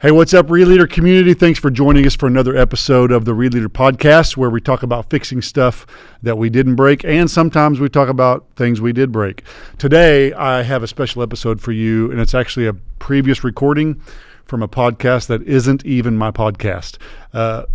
Hey, what's up, ReLeader community? Thanks for joining us for another episode of the ReLeader podcast, where we talk about fixing stuff that we didn't break, and sometimes we talk about things we did break. Today, I have a special episode for you, and it's actually a previous recording from a podcast that isn't even my podcast.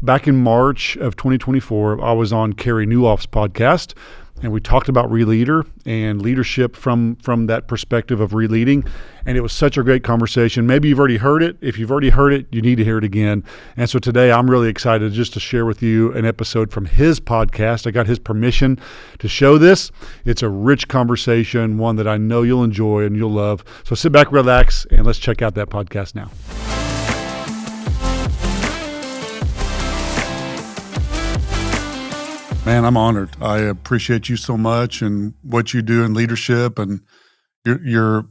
Back in March of 2024, I was on Carey Nieuwhof's podcast, and we talked about ReLeader and leadership from that perspective of ReLeading. And it was such a great conversation. Maybe you've already heard it. If you've already heard it, you need to hear it again. And so today I'm really excited just to share with you an episode from his podcast. I got his permission to show this. It's a rich conversation, one that I know you'll enjoy and you'll love. So sit back, relax, and let's check out that podcast now. Man, I'm honored. I appreciate you so much and what you do in leadership, and your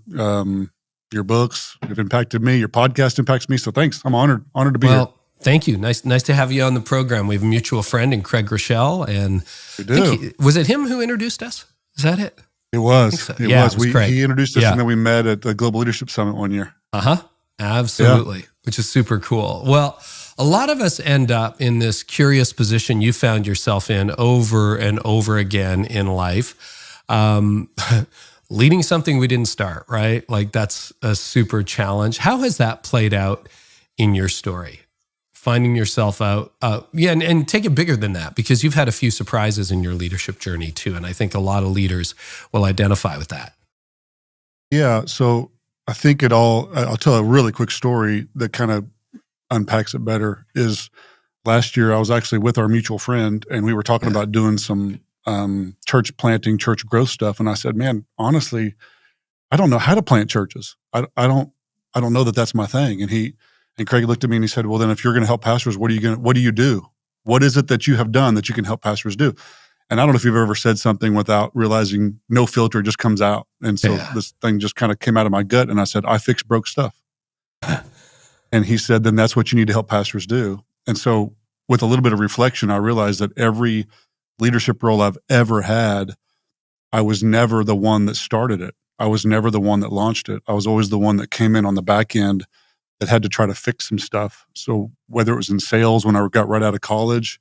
books have impacted me. Your podcast impacts me. So thanks. I'm honored to be here. Thank you. Nice to have you on the program. We have a mutual friend in Craig Rochelle, and we do. Was it him who introduced us? Is that it? It was. So. It was. He introduced us, and then we met at the Global Leadership Summit one year. Absolutely. Which is super cool. Well, a lot of us end up in this curious position you found yourself in over and over again in life, leading something we didn't start, right? Like that's a super challenge. How has that played out in your story? Finding yourself out, and take it bigger than that, because you've had a few surprises in your leadership journey too, and I think a lot of leaders will identify with that. Yeah, so I think I'll tell a really quick story that kind of unpacks it better. Is last year I was actually with our mutual friend, and we were talking about doing some church planting, church growth stuff. And I said, man, honestly, I don't know how to plant churches. I don't know that that's my thing. And Craig looked at me and he said, well, then if you're going to help pastors, what do you do? What is it that you have done that you can help pastors do? And I don't know if you've ever said something without realizing no filter just comes out. And so this thing just kind of came out of my gut. And I said, I fix broke stuff. And he said, then that's what you need to help pastors do. And so with a little bit of reflection, I realized that every leadership role I've ever had, I was never the one that started it. I was never the one that launched it. I was always the one that came in on the back end that had to try to fix some stuff. So whether it was in sales when I got right out of college,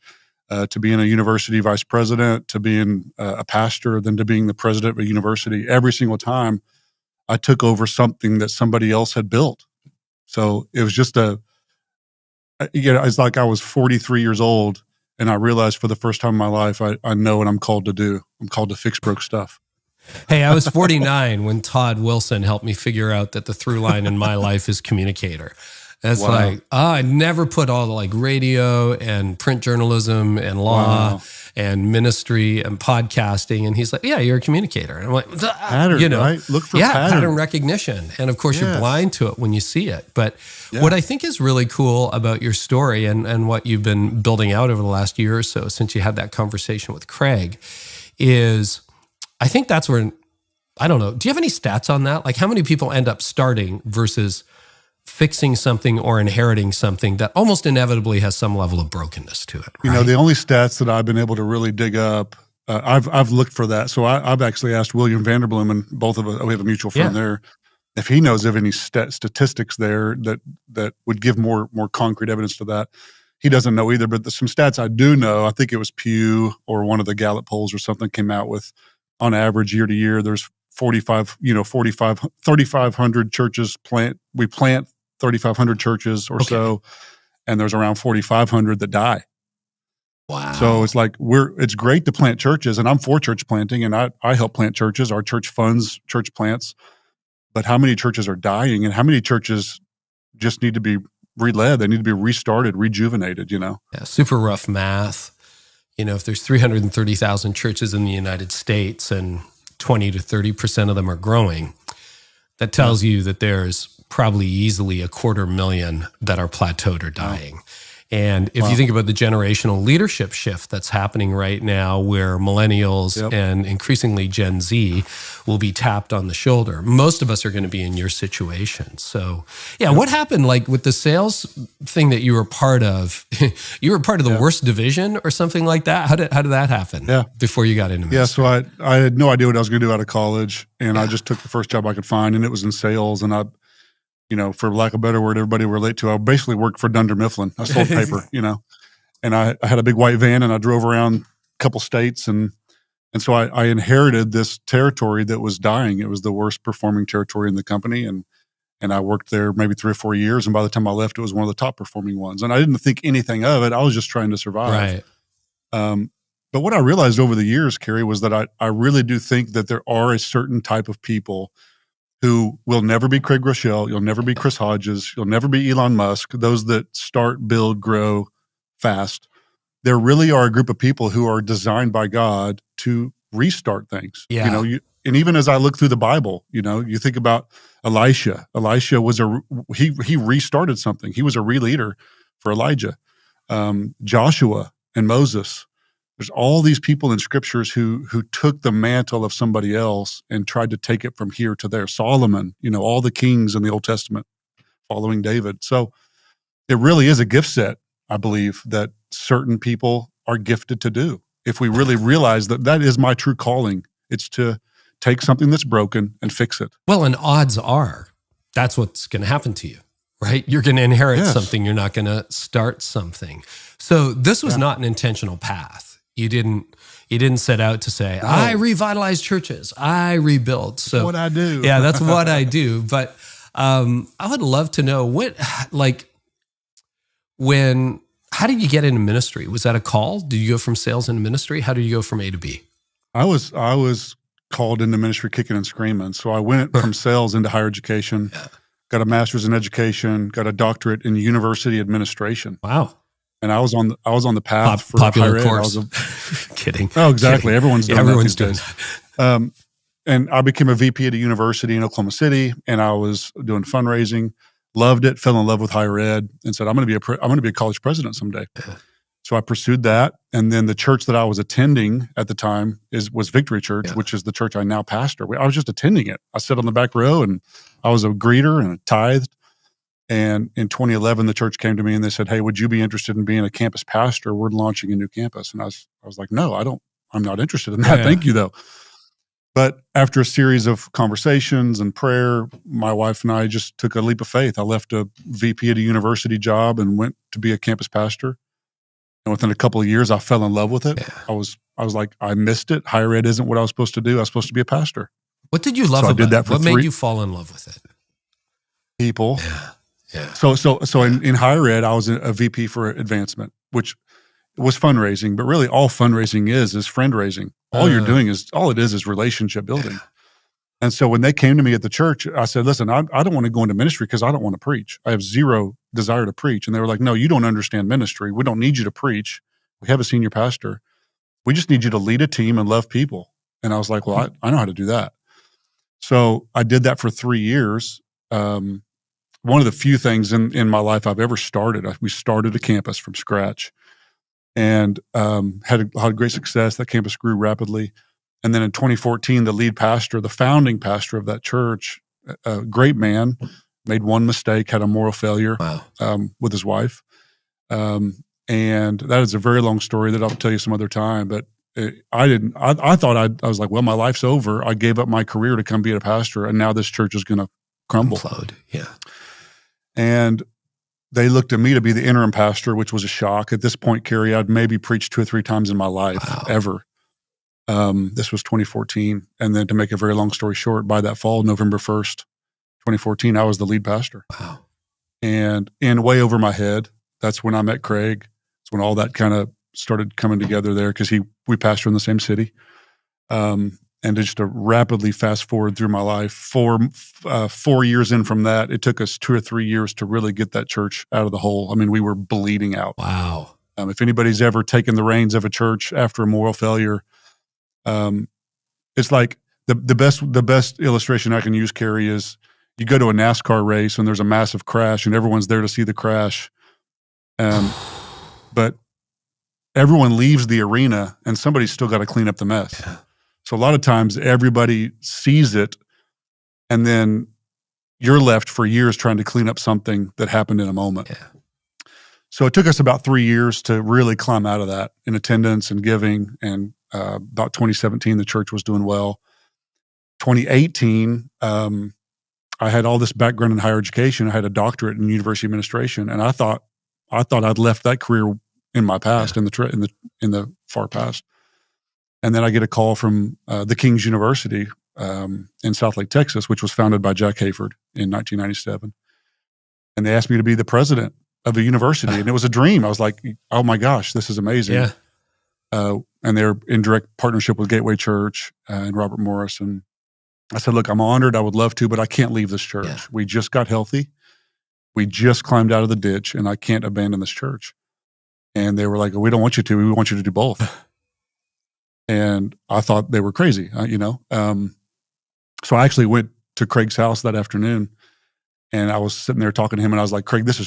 to being a university vice president, to being a pastor, then to being the president of a university, every single time I took over something that somebody else had built. So it was just it's like I was 43 years old, and I realized for the first time in my life, I know what I'm called to do. I'm called to fix broke stuff. Hey, I was 49 when Todd Wilson helped me figure out that the through line in my life is communicator. That's I never put all the radio and print journalism and law and ministry and podcasting. And he's like, yeah, you're a communicator. And I'm like, pattern, right? Look for pattern recognition. And of course, you're blind to it when you see it. But what I think is really cool about your story and what you've been building out over the last year or so since you had that conversation with Craig is I think that's where, I don't know, do you have any stats on that? Like how many people end up starting versus fixing something or inheriting something that almost inevitably has some level of brokenness to it, right? The only stats that I've been able to really dig up, I've looked for that. So I've actually asked William Vanderbloom, and both of us, we have a mutual friend there, if he knows of any statistics there that would give more concrete evidence to that. He doesn't know either, but some stats I do know, I think it was Pew or one of the Gallup polls or something came out with, on average year to year, there's 3,500 churches we plant 3,500 churches or so, and there's around 4,500 that die. Wow. So it's like it's great to plant churches, and I'm for church planting, and I help plant churches. Our church funds church plants. But how many churches are dying, and how many churches just need to be re-led? They need to be restarted, rejuvenated, Yeah, super rough math. If there's 330,000 churches in the United States and 20 to 30% of them are growing, that tells you that there's probably easily 250,000 that are plateaued or dying. And if you think about the generational leadership shift that's happening right now, where millennials and increasingly Gen Z will be tapped on the shoulder, most of us are going to be in your situation. So, what happened with the sales thing that you were part of? You were part of the worst division or something like that? How did that happen before you got into ministry? So I had no idea what I was going to do out of college, and I just took the first job I could find, and it was in sales. And for lack of a better word, everybody relate to. I basically worked for Dunder Mifflin. I sold paper, and I had a big white van and I drove around a couple states and so I inherited this territory that was dying. It was the worst performing territory in the company. And I worked there maybe 3 or 4 years. And by the time I left, it was one of the top performing ones. And I didn't think anything of it. I was just trying to survive. Right. But what I realized over the years, Carey, was that I really do think that there are a certain type of people who will never be Craig Rochelle. You'll never be Chris Hodges. You'll never be Elon Musk. Those that start, build, grow fast. There really are a group of people who are designed by God to restart things. Yeah. And even as I look through the Bible, you think about Elisha. Elisha was he restarted something. He was a ReLeader for Elijah. Joshua and Moses. There's all these people in scriptures who took the mantle of somebody else and tried to take it from here to there. Solomon, all the kings in the Old Testament following David. So it really is a gift set, I believe, that certain people are gifted to do. If we really realize that is my true calling, it's to take something that's broken and fix it. Well, and odds are that's what's going to happen to you, right? You're going to inherit something. You're not going to start something. So this was not an intentional path. You didn't set out to say, I revitalize churches, I rebuild. So that's what I do. Yeah, that's what I do. But I would love to know how did you get into ministry? Was that a call? Did you go from sales into ministry? How did you go from A to B? I was called into ministry kicking and screaming. So I went from sales into higher education, got a master's in education, got a doctorate in university administration. Wow. And I was on the path for popular higher course. ed. Kidding. Oh, exactly. Kidding. Everyone's doing that. And I became a VP at a university in Oklahoma City, and I was doing fundraising. Loved it. Fell in love with higher ed, and said, "I'm going to be a college president someday." So I pursued that, and then the church that I was attending at the time was Victory Church, which is the church I now pastor. I was just attending it. I sat on the back row, and I was a greeter and a tithed. And in 2011, the church came to me and they said, "Hey, would you be interested in being a campus pastor? We're launching a new campus." And I was like, "No, I don't. I'm not interested in that. Thank you, though." But after a series of conversations and prayer, my wife and I just took a leap of faith. I left a VP at a university job and went to be a campus pastor. And within a couple of years, I fell in love with it. Yeah. I was like, I missed it. Higher ed isn't what I was supposed to do. I was supposed to be a pastor. What did you love about it? What made you fall in love with it? People. Yeah. So in higher ed, I was a VP for advancement, which was fundraising, but really all fundraising is friend raising. All you're doing all it is relationship building. Yeah. And so when they came to me at the church, I said, "Listen, I don't want to go into ministry because I don't want to preach. I have zero desire to preach." And they were like, "No, you don't understand ministry. We don't need you to preach. We have a senior pastor. We just need you to lead a team and love people." And I was like, "Well, I know how to do that." So I did that for 3 years. One of the few things in my life I've ever started. We started a campus from scratch. And had great success. That campus grew rapidly. And then in 2014, the lead pastor, the founding pastor of that church, a great man, made one mistake, had a moral failure with his wife. And that is a very long story that I'll tell you some other time. But I thought I was like, well, my life's over. I gave up my career to come be a pastor, and now this church is going to crumble. Implode. Yeah. And they looked at me to be the interim pastor, which was a shock. At this point, Carey, I'd maybe preached 2 or 3 times in my life, ever. This was 2014. And then to make a very long story short, by that fall, November 1st, 2014, I was the lead pastor. Wow. And in way over my head, that's when I met Craig. It's when all that kind of started coming together there because we pastor in the same city. And just to rapidly fast forward through my life, 4 years in from that, it took us 2 or 3 years to really get that church out of the hole. I mean, we were bleeding out. Wow. If anybody's ever taken the reins of a church after a moral failure, it's like the best illustration I can use, Carey, is you go to a NASCAR race and there's a massive crash and everyone's there to see the crash. But everyone leaves the arena and somebody's still got to clean up the mess. Yeah. So a lot of times everybody sees it and then you're left for years trying to clean up something that happened in a moment. Yeah. So it took us about 3 years to really climb out of that in attendance and giving. And about 2017, the church was doing well. 2018, I had all this background in higher education. I had a doctorate in university administration, and I thought I'd left that career in my past, in the far past. And then I get a call from the King's University in Southlake, Texas, which was founded by Jack Hayford in 1997. And they asked me to be the president of a university, and it was a dream. I was like, "Oh my gosh, this is amazing!" Yeah. And they're in direct partnership with Gateway Church and Robert Morris. And I said, "Look, I'm honored. I would love to, but I can't leave this church. Yeah. We just got healthy. We just climbed out of the ditch, and I can't abandon this church." And they were like, "We don't want you to. We want you to do both." And I thought they were crazy, So I actually went to Craig's house that afternoon, and I was sitting there talking to him, and I was like, "Craig, this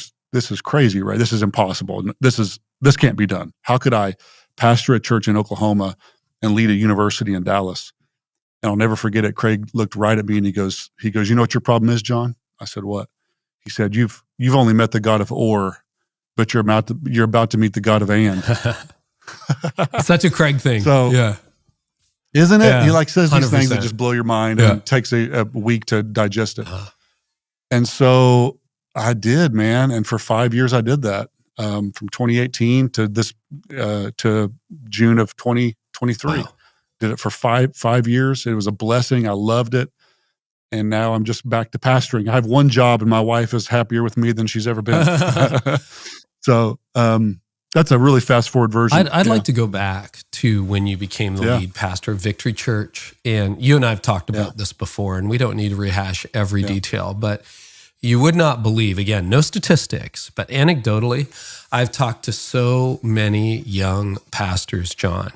is crazy, right? This is impossible. This can't be done. How could I pastor a church in Oklahoma and lead a university in Dallas?" And I'll never forget it. Craig looked right at me and he goes, "You know what your problem is, Jon?" I said, "What?" He said, "You've only met the God of or, but you're about to meet the God of and." Such a Craig thing. So, yeah. Isn't it? Yeah, He says these 100%. things that just blow your mind and takes a week to digest it. And so I did, man. And for 5 years I did that, from 2018 to June of 2023. Wow. Did it for five years. It was a blessing. I loved it. And now I'm just back to pastoring. I have one job, and my wife is happier with me than she's ever been. So that's a really fast forward version. I'd like to go back to when you became the lead pastor of Victory Church. And you and I have talked about this before, and we don't need to rehash every detail, but you would not believe, again, no statistics, but anecdotally, I've talked to so many young pastors, Jon,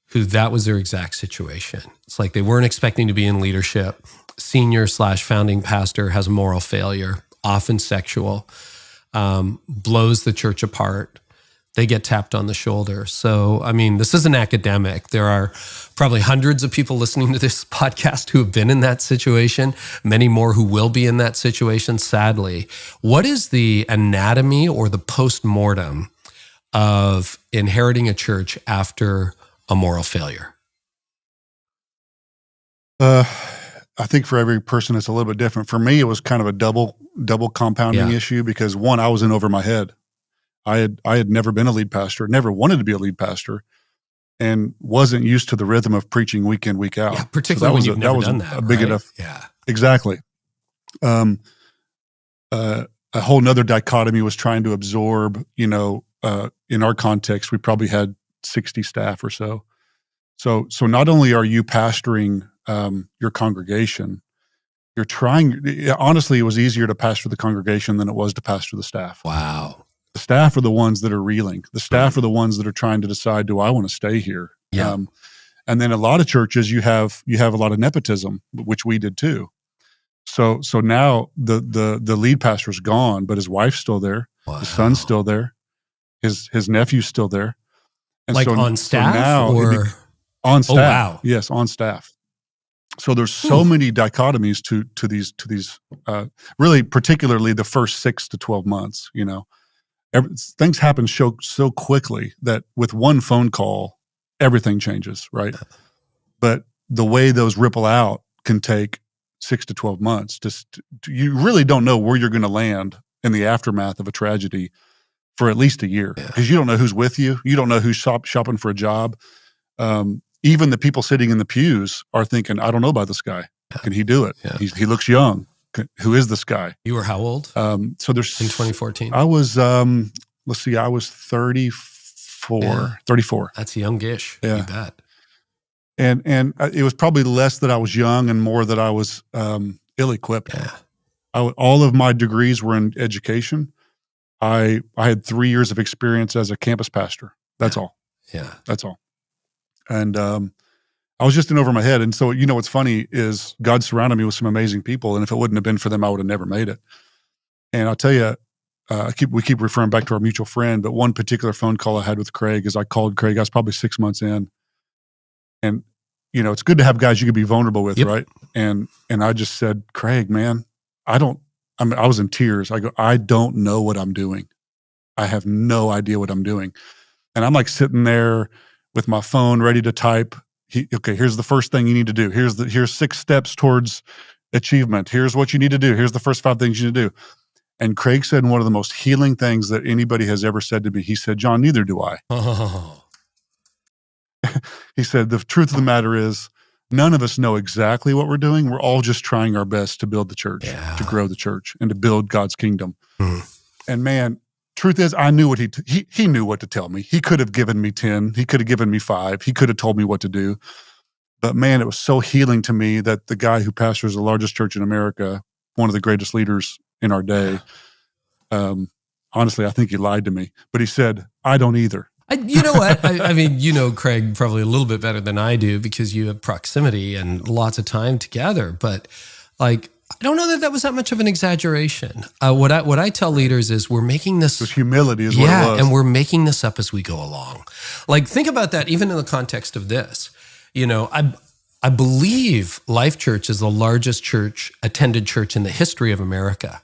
who that was their exact situation. It's like they weren't expecting to be in leadership. Senior/founding pastor has a moral failure, often sexual, blows the church apart. They get tapped on the shoulder. So, I mean, this isn't academic. There are probably hundreds of people listening to this podcast who have been in that situation, many more who will be in that situation, sadly. What is the anatomy or the post-mortem of inheriting a church after a moral failure? I think for every person it's a little bit different. For me, it was kind of a double compounding issue, because one, I was in over my head. I had never been a lead pastor, never wanted to be a lead pastor, and wasn't used to the rhythm of preaching week in, week out. Yeah, particularly when you've never done that. A big right? enough. Yeah, exactly. A whole nother dichotomy was trying to absorb. In our context, we probably had 60 staff or so. So not only are you pastoring your congregation, you're trying. Honestly, it was easier to pastor the congregation than it was to pastor the staff. Wow. The staff are the ones that are reeling. The staff are the ones that are trying to decide, do I want to stay here? Yeah. And then a lot of churches, you have a lot of nepotism, which we did too. So now the lead pastor's gone, but his wife's still there. Wow. His son's still there. His nephew's still there. And like on staff or on staff? Oh, wow. Yes, on staff. So there's so many dichotomies to these really, particularly the first 6 to 12 months. Things happen so quickly that with one phone call, everything changes, right? But the way those ripple out can take 6 to 12 months. You really don't know where you're going to land in the aftermath of a tragedy for at least a year, because you don't know who's with you. You don't know who's shopping for a job. Even the people sitting in the pews are thinking, I don't know about this guy. Can he do it? Yeah. He looks young. Who is this guy? You were how old? So there's in 2014. I was let's see, I was 34. Yeah. 34. That's youngish. Yeah. You bet. And it was probably less that I was young and more that I was ill-equipped. Yeah. All of my degrees were in education. I had 3 years of experience as a campus pastor. That's all. Yeah. That's all. And I was just in over my head. And so, what's funny is God surrounded me with some amazing people. And if it wouldn't have been for them, I would have never made it. And I'll tell you, we keep referring back to our mutual friend, but one particular phone call I had with Craig is I called Craig. I was probably 6 months in. And, it's good to have guys you can be vulnerable with, right? And I just said, Craig, man, I was in tears. I go, I don't know what I'm doing. I have no idea what I'm doing. And I'm like sitting there with my phone ready to type. Okay, here's the first thing you need to do. Here's 6 steps towards achievement. Here's what you need to do. Here's the first 5 things you need to do. And Craig said one of the most healing things that anybody has ever said to me. He said, John, neither do I. Oh. He said, the truth of the matter is none of us know exactly what we're doing. We're all just trying our best to build the church, to grow the church, and to build God's kingdom. And man, truth is, I knew what he knew what to tell me. He could have given me 10. He could have given me 5. He could have told me what to do. But man, it was so healing to me that the guy who pastors the largest church in America, one of the greatest leaders in our day, honestly, I think he lied to me. But he said, I don't either. You know what? I mean, you know Craig probably a little bit better than I do because you have proximity and lots of time together. But like, I don't know that that was that much of an exaggeration. What I tell leaders is we're making this. It was humility is what it was. And we're making this up as we go along. Like, think about that even in the context of this. You know, I believe Life Church is the largest attended church in the history of America.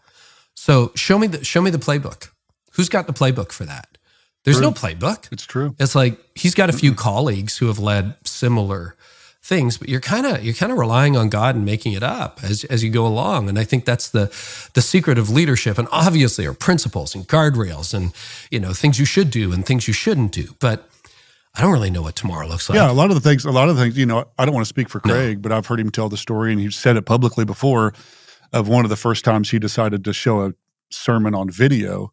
So show me the playbook. Who's got the playbook for that? There's no playbook. It's true. It's like he's got a few colleagues who have led similar things, but you're kind of relying on God and making it up as you go along. And I think that's the secret of leadership. And obviously, are principles and guardrails and things you should do and things you shouldn't do. But I don't really know what tomorrow looks like. Yeah, a lot of the things. I don't want to speak for Craig, but I've heard him tell the story, and he said it publicly before, of one of the first times he decided to show a sermon on video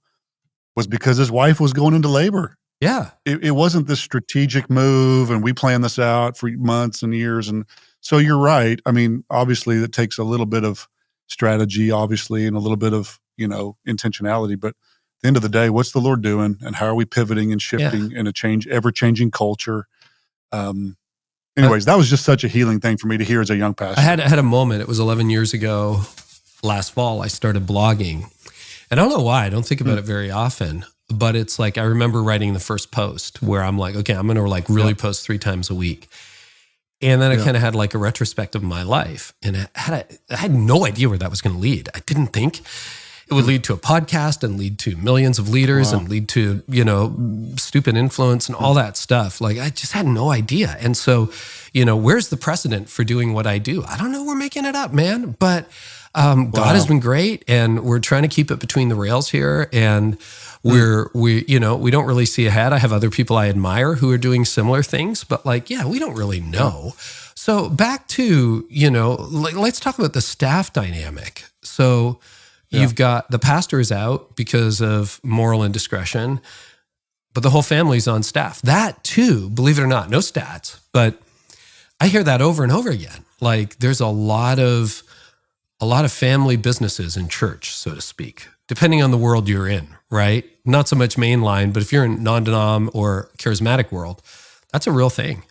was because his wife was going into labor. Yeah. It wasn't this strategic move and we planned this out for months and years. And so you're right. I mean, obviously that takes a little bit of strategy, obviously, and a little bit of, intentionality. But at the end of the day, what's the Lord doing and how are we pivoting and shifting in a ever-changing culture? Anyways, that was just such a healing thing for me to hear as a young pastor. I had a moment. It was 11 years ago. Last fall, I started blogging. And I don't know why. I don't think about it very often. But it's like I remember writing the first post where I'm like, okay, I'm going to really post 3 times a week. And then I kind of had like a retrospective of my life. And I had no idea where that was going to lead. I didn't think it would lead to a podcast and lead to millions of leaders and lead to, stupid influence and all that stuff. Like I just had no idea. And so, where's the precedent for doing what I do? I don't know. We're making it up, man. But God has been great, and we're trying to keep it between the rails here. And we don't really see ahead. I have other people I admire who are doing similar things, but we don't really know. So back to, let's talk about the staff dynamic. So you've got the pastor is out because of moral indiscretion, but the whole family's on staff. That too, believe it or not, no stats, but I hear that over and over again. Like there's a lot of family businesses in church, so to speak, depending on the world you're in, right? Not so much mainline, but if you're in non-denom or charismatic world, that's a real thing.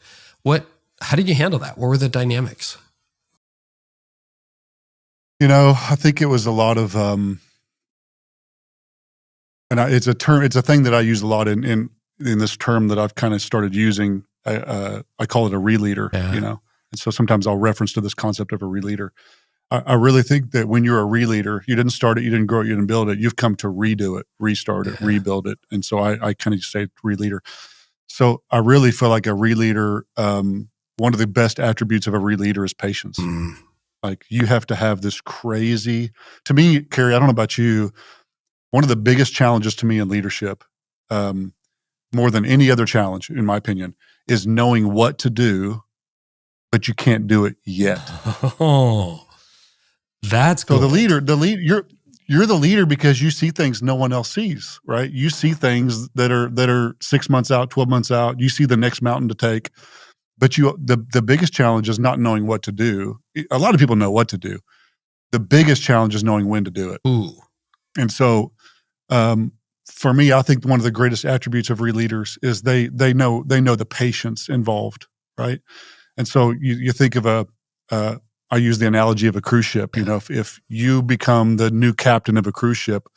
How did you handle that? What were the dynamics? I think it was a lot of, it's a thing that I use a lot in this term that I've kind of started using. I call it a ReLeader, and so sometimes I'll reference to this concept of a ReLeader. I really think that when you're a ReLeader, you didn't start it, you didn't grow it, you didn't build it. You've come to redo it, restart it, rebuild it. And so I kind of say ReLeader. So I really feel like a ReLeader, one of the best attributes of a ReLeader is patience. Like you have to have this crazy, to me, Carey, I don't know about you, one of the biggest challenges to me in leadership, more than any other challenge, in my opinion, is knowing what to do, but you can't do it yet. Oh. That's cool. So you're the leader because you see things no one else sees, right? You see things that are 6 months out, 12 months out. You see the next mountain to take, but the biggest challenge is not knowing what to do. A lot of people know what to do. The biggest challenge is knowing when to do it. Ooh. And so, for me, I think one of the greatest attributes of ReLeaders is they know the patience involved, right? And so you think of I use the analogy of a cruise ship. If you become the new captain of a cruise ship,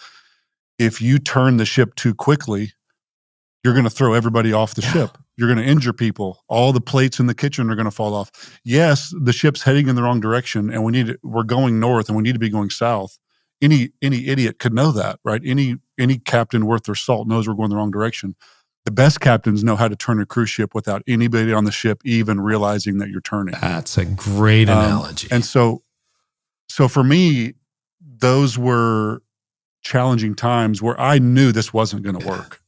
if you turn the ship too quickly, you're going to throw everybody off the ship. You're going to injure people. All the plates in the kitchen are going to fall off. Yes, the ship's heading in the wrong direction, and we're going north, and we need to be going south. Any idiot could know that, right? Any captain worth their salt knows we're going the wrong direction. The best captains know how to turn a cruise ship without anybody on the ship even realizing that you're turning. That's a great analogy. And so So for me, those were challenging times where I knew this wasn't going to work.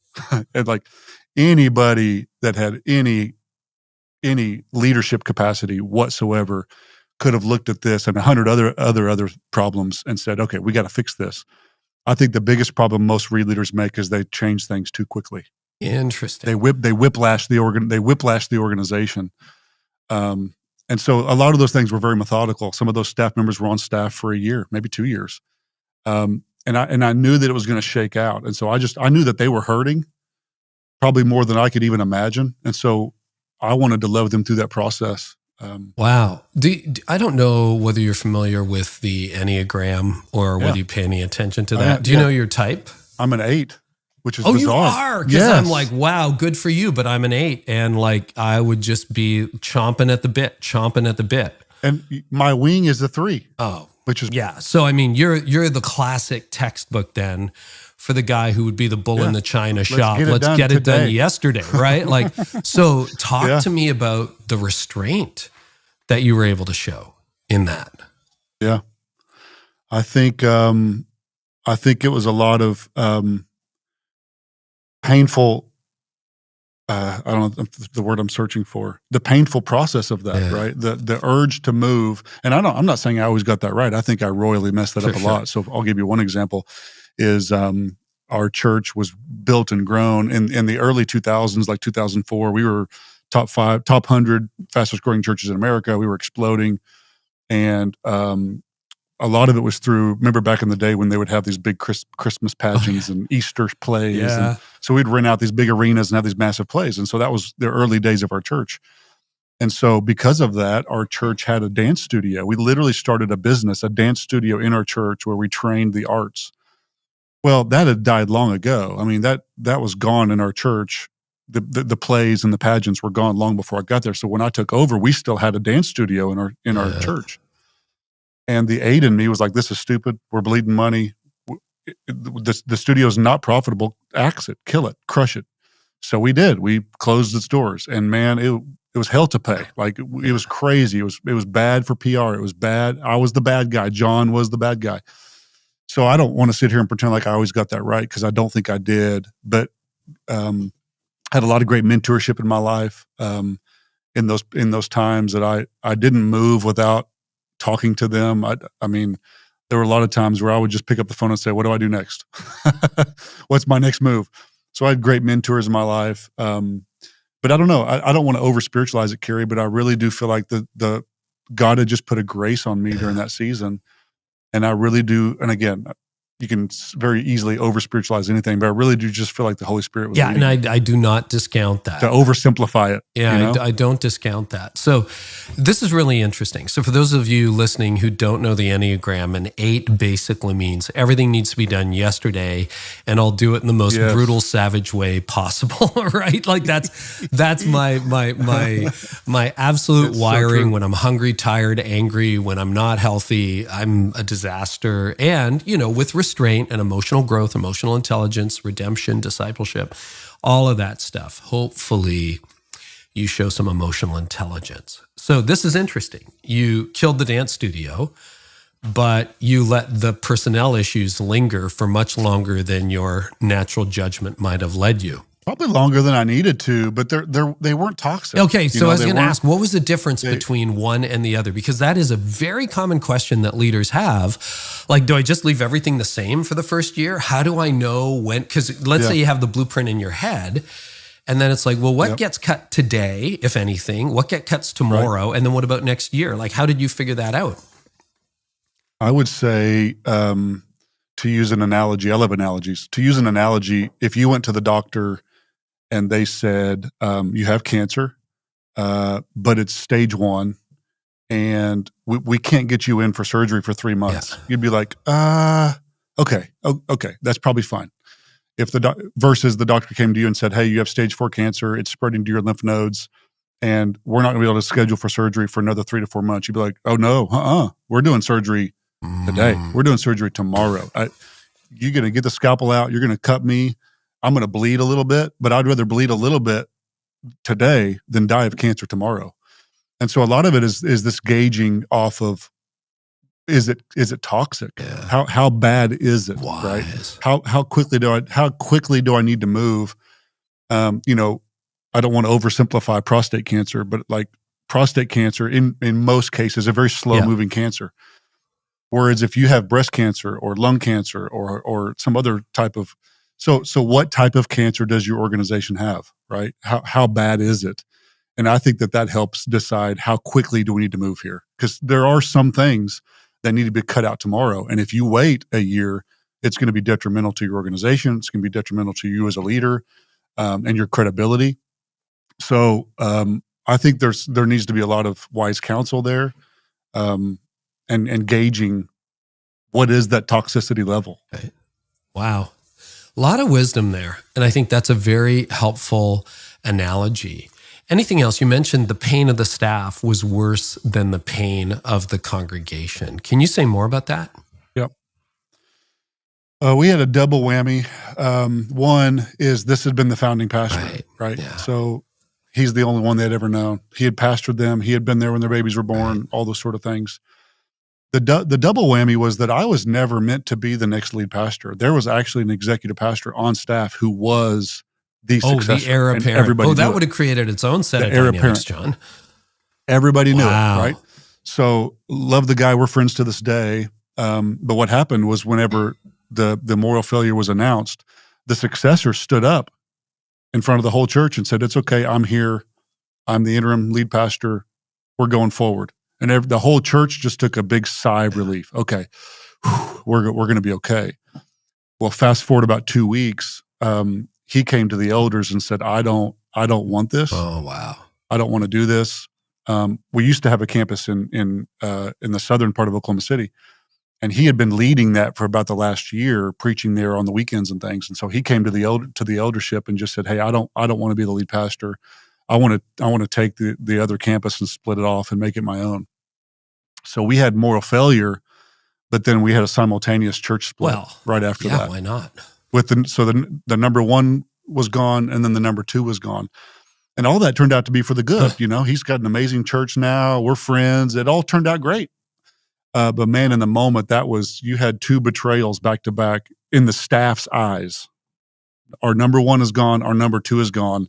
And like anybody that had any leadership capacity whatsoever could have looked at this and 100 other problems and said, okay, we got to fix this. I think the biggest problem most ReLeaders make is they change things too quickly. Interesting. They whiplash the organization. And so a lot of those things were very methodical. Some of those staff members were on staff for a year, maybe 2 years. And I knew that it was going to shake out. And so I knew that they were hurting probably more than I could even imagine. And so I wanted to love them through that process. Wow. I don't know whether you're familiar with the Enneagram or whether you pay any attention to that. Do you know your type? I'm an 8, which is bizarre. You are? Because I'm like, wow, good for you, but I'm an 8. And like, I would just be chomping at the bit. And my wing is a 3. Oh. Which is So I mean, you're the classic textbook then for the guy who would be the bull in the china shop. Let's get it done yesterday, right? Like, so talk to me about the restraint that you were able to show in that. Yeah, I think it was a lot of painful. I don't know the word I'm searching for. The painful process of that, right? The urge to move, and I'm not saying I always got that right. I think I royally messed that up a lot. So I'll give you one example. Is our church was built and grown in the early 2000s, like 2004. We were top 100 fastest growing churches in America. We were exploding, and a lot of it was through, remember back in the day when they would have these big Christmas pageants and Easter plays. And so we'd rent out these big arenas and have these massive plays. And so that was the early days of our church. And so because of that, our church had a dance studio. We literally started a business, a dance studio in our church where we trained the arts. Well, that had died long ago. I mean, that was gone in our church. The plays and the pageants were gone long before I got there. So when I took over, we still had a dance studio in our church. And the 8 in me was like, this is stupid. We're bleeding money. The studio is not profitable. Axe it, kill it, crush it. So we did. We closed its doors. And man, it was hell to pay. Like it was crazy. It was bad for PR. It was bad. I was the bad guy. Jon was the bad guy. So I don't want to sit here and pretend like I always got that right, because I don't think I did. But had a lot of great mentorship in my life in those times that I didn't move without talking to them. I mean, there were a lot of times where I would just pick up the phone and say, what do I do next? What's my next move? So I had great mentors in my life. But I don't know. I don't want to over spiritualize it, Carey, but I really do feel like the God had just put a grace on me during that season. And I really do. And again, you can very easily over spiritualize anything, but I really do just feel like the Holy Spirit was leading. And I do not discount that. To oversimplify it. Yeah, you know? I don't discount that. So this is really interesting. So for those of you listening who don't know the Enneagram, an 8 basically means everything needs to be done yesterday, and I'll do it in the most brutal, savage way possible, right? Like that's my absolute wiring. When I'm hungry, tired, angry, when I'm not healthy, I'm a disaster. And, with restraint and emotional growth, emotional intelligence, redemption, discipleship, all of that stuff, hopefully you show some emotional intelligence. So this is interesting. You killed the dance studio, but you let the personnel issues linger for much longer than your natural judgment might have led you. Probably longer than I needed to, but they weren't toxic. Okay, so I was going to ask, what was the difference between one and the other? Because that is a very common question that leaders have. Like, do I just leave everything the same for the first year? How do I know when? Because let's say you have the blueprint in your head, and then it's like, well, what gets cut today, if anything? What gets cut tomorrow? Right. And then what about next year? Like, how did you figure that out? I would say, to use an analogy, I love analogies. To use an analogy, if you went to the doctor and they said, you have cancer, but it's stage 1, and we can't get you in for surgery for 3 months. You'd be like, okay, that's probably fine. If versus the doctor came to you and said, hey, you have stage 4 cancer, it's spreading to your lymph nodes, and we're not gonna be able to schedule for surgery for another 3 to 4 months. You'd be like, oh no, we're doing surgery today. We're doing surgery tomorrow. You're gonna get the scalpel out, you're gonna cut me, I'm going to bleed a little bit, but I'd rather bleed a little bit today than die of cancer tomorrow. And so a lot of it is this gauging off of, is it toxic? Yeah. How bad is it? Wise. Right? How quickly do I need to move? You know, I don't want to oversimplify prostate cancer, but like prostate cancer in most cases is a very slow moving cancer. Whereas if you have breast cancer or lung cancer or some other type of, so what type of cancer does your organization have, right? How bad is it? And I think that helps decide how quickly do we need to move here, because there are some things that need to be cut out tomorrow. And if you wait a year, it's going to be detrimental to your organization. It's going to be detrimental to you as a leader and your credibility. So I think there needs to be a lot of wise counsel there and gauging what is that toxicity level. Right. Wow. A lot of wisdom there. And I think that's a very helpful analogy. Anything else? You mentioned the pain of the staff was worse than the pain of the congregation. Can you say more about that? Yep. We had a double whammy. One is this had been the founding pastor, right? Yeah. So he's the only one they'd ever known. He had pastored them. He had been there when their babies were born, all those sort of things. The double whammy was that I was never meant to be the next lead pastor. There was actually an executive pastor on staff who was the successor. The heir apparent. That would have created its own set of dynamics, Jon. Everybody knew it, right? So love the guy. We're friends to this day. But what happened was whenever the moral failure was announced, the successor stood up in front of the whole church and said, "It's okay. I'm here. I'm the interim lead pastor. We're going forward." And the whole church just took a big sigh of relief. Okay, we're going to be okay. Well, fast forward about 2 weeks, he came to the elders and said, "I don't want this. Oh wow, I don't want to do this." We used to have a campus in the southern part of Oklahoma City, and he had been leading that for about the last year, preaching there on the weekends and things. And so he came to the eldership and just said, "Hey, I don't want to be the lead pastor. I want to take the other campus and split it off and make it my own." So we had moral failure, but then we had a simultaneous church split right after that. Why not? So the number one was gone, and then the number two was gone, and all that turned out to be for the good. You know, he's got an amazing church now. We're friends. It all turned out great. But man, in the moment, you had two betrayals back to back in the staff's eyes. Our number one is gone. Our number two is gone.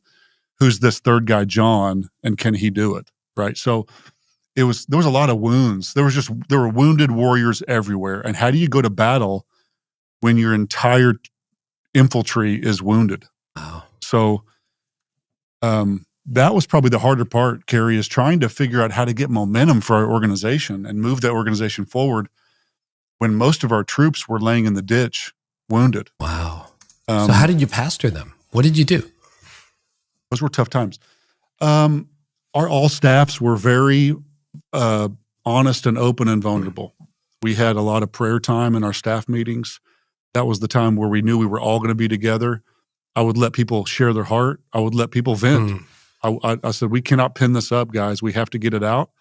Who's this third guy, Jon, and can he do it? Right. So there was a lot of wounds. There were wounded warriors everywhere. And how do you go to battle when your entire infantry is wounded? Wow. So that was probably the harder part, Carey, is trying to figure out how to get momentum for our organization and move that organization forward when most of our troops were laying in the ditch, wounded. Wow. So how did you pastor them? What did you do? Those were tough times. Our all staffs were very honest and open and vulnerable. We had a lot of prayer time in our staff meetings. That was the time where we knew we were all going to be together. I would let people share their heart. I would let people vent. I said, we cannot pin this up, guys. We have to get it out.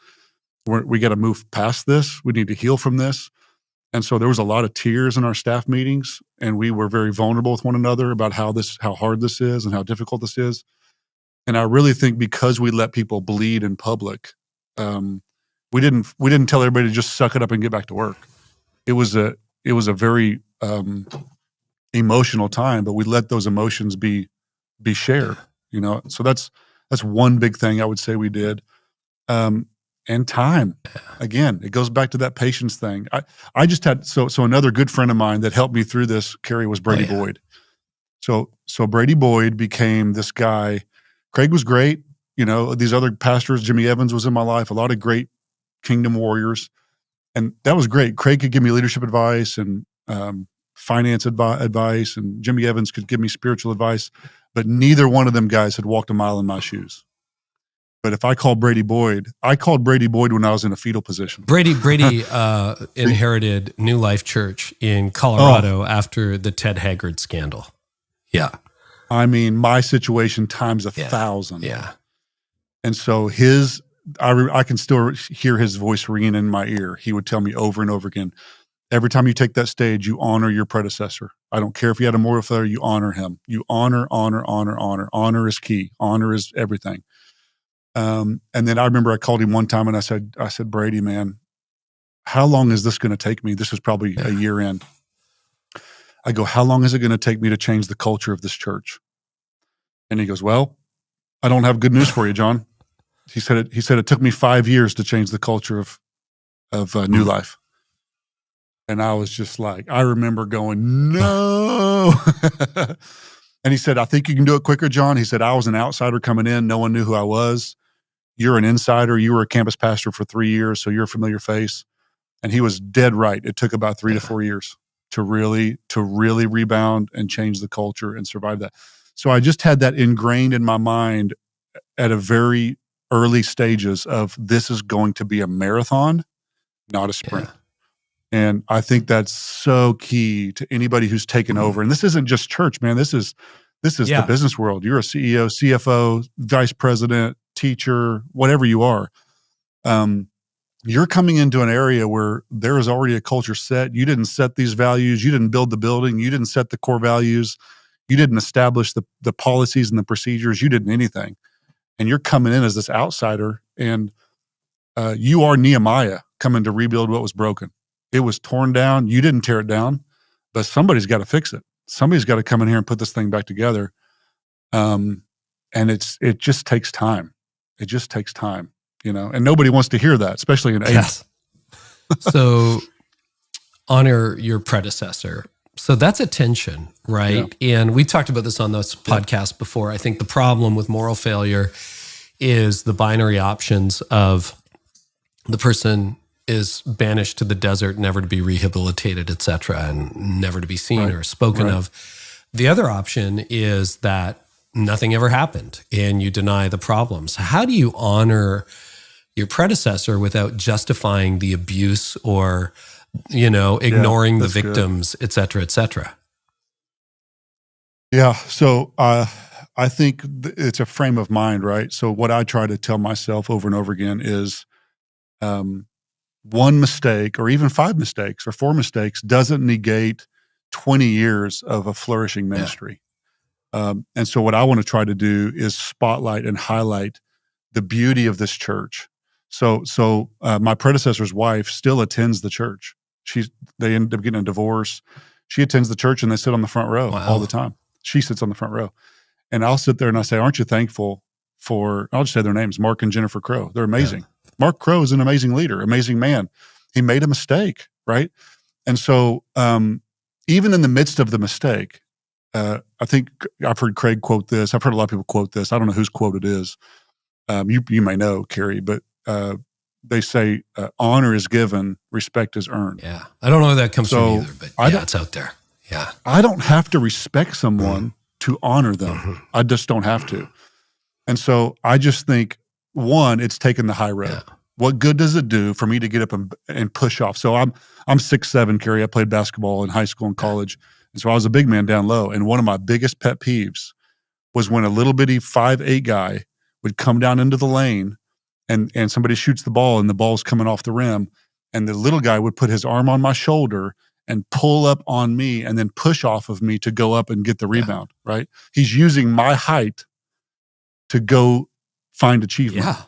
We got to move past this. We need to heal from this. And so there was a lot of tears in our staff meetings, and we were very vulnerable with one another about how hard this is and how difficult this is. And I really think because we let people bleed in public, we didn't tell everybody to just suck it up and get back to work. It was a very emotional time, but we let those emotions be shared. You know, so that's one big thing I would say we did. And time, again, it goes back to that patience thing. I just had so another good friend of mine that helped me through this, Carey, was Brady Boyd. So Brady Boyd became this guy. Craig was great. You know, these other pastors, Jimmy Evans was in my life, a lot of great kingdom warriors. And that was great. Craig could give me leadership advice and finance advice, and Jimmy Evans could give me spiritual advice, but neither one of them guys had walked a mile in my shoes. But if I called Brady Boyd when I was in a fetal position. Brady inherited New Life Church in Colorado after the Ted Haggard scandal. Yeah. I mean, my situation times 1,000. Yeah. And so I can still hear his voice ringing in my ear. He would tell me over and over again, every time you take that stage, you honor your predecessor. I don't care if you had a moral failure, you honor him. You honor. Honor is key. Honor is everything. And then I remember I called him one time and I said, Brady, man, how long is this going to take me? This is probably a year in. I go, how long is it going to take me to change the culture of this church? And he goes, well, I don't have good news for you, Jon. He said it took me 5 years to change the culture of New Life. And I was just like, I remember going, no. And he said, I think you can do it quicker, Jon. He said, I was an outsider coming in. No one knew who I was. You're an insider. You were a campus pastor for 3 years, so you're a familiar face. And he was dead right. It took about 3 to 4 years to really rebound and change the culture and survive that. So I just had that ingrained in my mind at a very early stages of, this is going to be a marathon, not a sprint. Yeah. And I think that's so key to anybody who's taken over. And this isn't just church, man. This is the business world. You're a CEO, CFO, vice president, teacher, whatever you are. You're coming into an area where there is already a culture set. You didn't set these values. You didn't build the building. You didn't set the core values. You didn't establish the policies and the procedures. You didn't anything. And you're coming in as this outsider, and you are Nehemiah coming to rebuild what was broken. It was torn down. You didn't tear it down, but somebody's got to fix it. Somebody's got to come in here and put this thing back together. And it just takes time. It just takes time. And nobody wants to hear that, especially in age. Yes. So honor your predecessor. So that's attention, right? Yeah. And we talked about this on this podcast before. I think the problem with moral failure is the binary options of the person is banished to the desert, never to be rehabilitated, et cetera, and never to be seen or spoken of. The other option is that nothing ever happened and you deny the problems. How do you honor your predecessor without justifying the abuse or, ignoring the victims, et cetera, et cetera? Yeah. So I think it's a frame of mind, right? So what I try to tell myself over and over again is one mistake or even 5 mistakes or 4 mistakes doesn't negate 20 years of a flourishing ministry. Yeah. And so what I want to try to do is spotlight and highlight the beauty of this church. So my predecessor's wife still attends the church. They end up getting a divorce. She attends the church and they sit on the front row all the time. She sits on the front row. And I'll sit there and I say, aren't you thankful for, I'll just say their names, Mark and Jennifer Crow. They're amazing. Yeah. Mark Crow is an amazing leader, amazing man. He made a mistake, right? And so even in the midst of the mistake, I think I've heard Craig quote this. I've heard a lot of people quote this. I don't know whose quote it is. You may know, Carey, but they say honor is given, respect is earned. Yeah. I don't know where that comes from either, but it's out there. Yeah. I don't have to respect someone to honor them. I just don't have to. And so I just think, one, it's taking the high road. Yeah. What good does it do for me to get up and push off? So I'm 6'7", Carey. I played basketball in high school and college. And so I was a big man down low. And one of my biggest pet peeves was when a little bitty 5'8" guy would come down into the lane and somebody shoots the ball and the ball's coming off the rim. And the little guy would put his arm on my shoulder and pull up on me and then push off of me to go up and get the rebound, right? He's using my height to go find achievement. Yeah.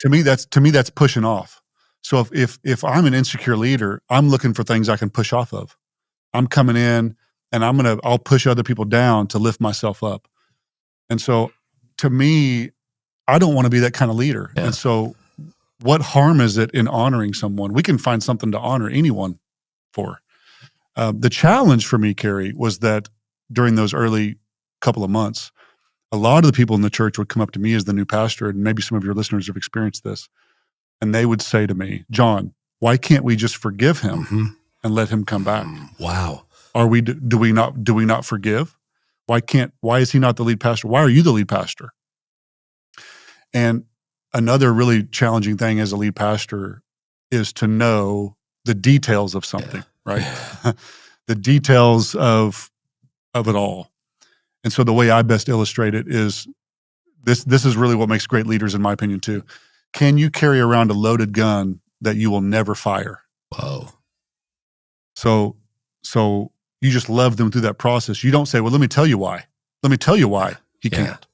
To me, that's pushing off. So if I'm an insecure leader, I'm looking for things I can push off of. I'm coming in and I'll push other people down to lift myself up. And so to me, I don't want to be that kind of leader. Yeah. And so what harm is it in honoring someone? We can find something to honor anyone for. The challenge for me, Carey, was that during those early couple of months, a lot of the people in the church would come up to me as the new pastor, and maybe some of your listeners have experienced this, and they would say to me, Jon, why can't we just forgive him and let him come back? Wow. Do we not forgive? Why is he not the lead pastor? Why are you the lead pastor? And another really challenging thing as a lead pastor is to know the details of something, right? The details of it all. And so the way I best illustrate it is this is really what makes great leaders, in my opinion, too. Can you carry around a loaded gun that you will never fire? Whoa. So you just love them through that process. You don't say, well, let me tell you why. Let me tell you why he can't.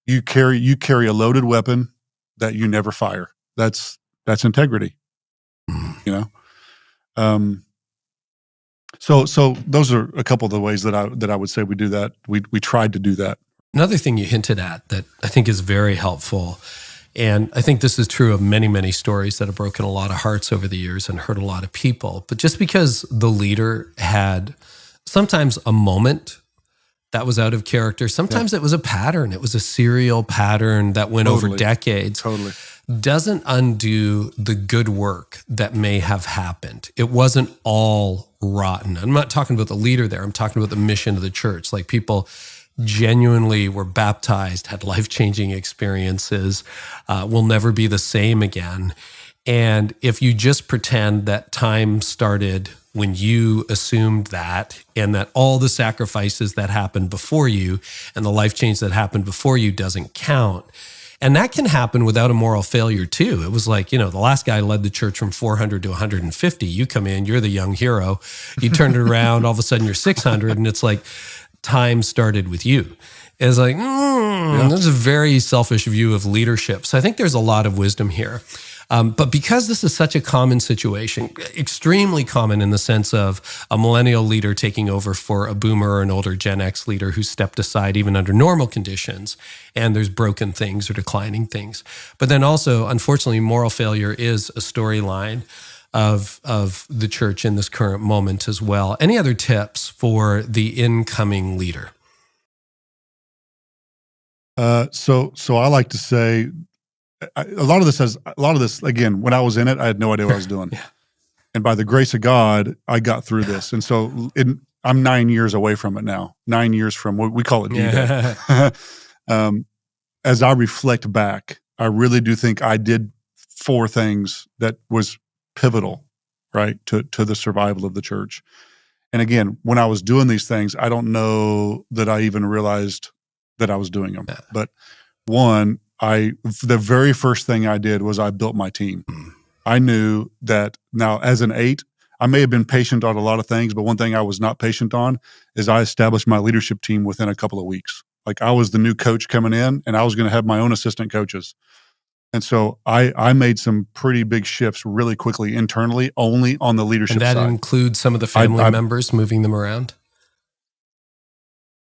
You carry a loaded weapon that you never fire. That's integrity. you know? So those are a couple of the ways that I would say we do that. We tried to do that. Another thing you hinted at that I think is very helpful, and I think this is true of many, many stories that have broken a lot of hearts over the years and hurt a lot of people. But just because the leader had sometimes a moment that was out of character, sometimes it was a pattern. It was a serial pattern that went over decades. Totally. Doesn't undo the good work that may have happened. It wasn't all rotten. I'm not talking about the leader there. I'm talking about the mission of the church. Like, people genuinely were baptized, had life-changing experiences, will never be the same again. And if you just pretend that time started when you assumed that, and that all the sacrifices that happened before you and the life change that happened before you doesn't count. And that can happen without a moral failure too. It was like, the last guy led the church from 400 to 150. You come in, you're the young hero. You turned it around, all of a sudden you're 600, and it's like time started with you. It's like, That's a very selfish view of leadership. So I think there's a lot of wisdom here. But because this is such a common situation, extremely common in the sense of a millennial leader taking over for a boomer or an older Gen X leader who stepped aside even under normal conditions, and there's broken things or declining things. But then also, unfortunately, moral failure is a storyline of the church in this current moment as well. Any other tips for the incoming leader? So I like to say, a lot of this, again, when I was in it, I had no idea what I was doing. And by the grace of God, I got through this. And so I'm 9 years away from it now, 9 years from what we call it D-Day. As I reflect back, I really do think I did 4 things that was pivotal, right, to the survival of the church. And again, when I was doing these things, I don't know that I even realized that I was doing them. But one, the very first thing I did was I built my team. I knew that now as an 8, I may have been patient on a lot of things, but one thing I was not patient on is I established my leadership team within a couple of weeks. Like, I was the new coach coming in, and I was going to have my own assistant coaches. And so I made some pretty big shifts really quickly internally, only on the leadership side. And that includes some of the family members, moving them around?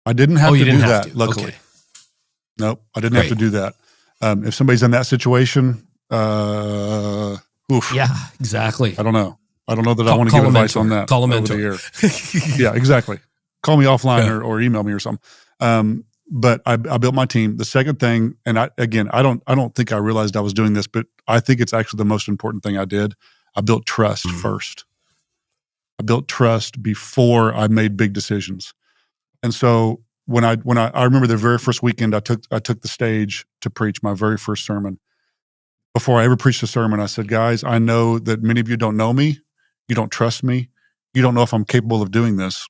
I didn't have to do that, luckily. Okay. Nope, I didn't have to do that. If somebody's in that situation, oof. Yeah, exactly. I don't know that I want to give advice on that. Call a mentor. Yeah, exactly. Call me offline or email me or something. But I built my team. The second thing, and I don't think I realized I was doing this, but I think it's actually the most important thing I did. I built trust first. I built trust before I made big decisions. And so when I remember the very first weekend I took the stage to preach my very first sermon. Before I ever preached a sermon, I said, guys, I know that many of you don't know me. You don't trust me. You don't know if I'm capable of doing this.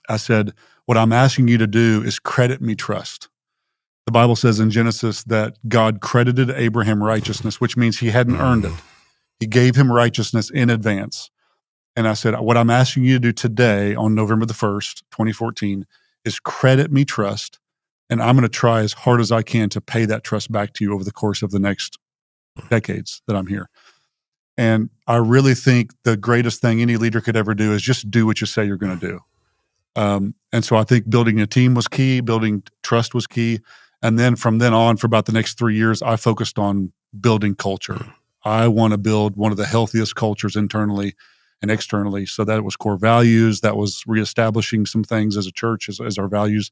I said, what I'm asking you to do is credit me trust. The Bible says in Genesis that God credited Abraham righteousness, which means he hadn't earned it. He gave him righteousness in advance. And I said, what I'm asking you to do today on November the 1st, 2014, is credit me trust. And I'm going to try as hard as I can to pay that trust back to you over the course of the next decades that I'm here. And I really think the greatest thing any leader could ever do is just do what you say you're going to do. And so I think building a team was key, building trust was key. And then from then on, for about the next 3 years, I focused on building culture. I want to build one of the healthiest cultures internally and externally. So that was core values. That was reestablishing some things as a church, as our values.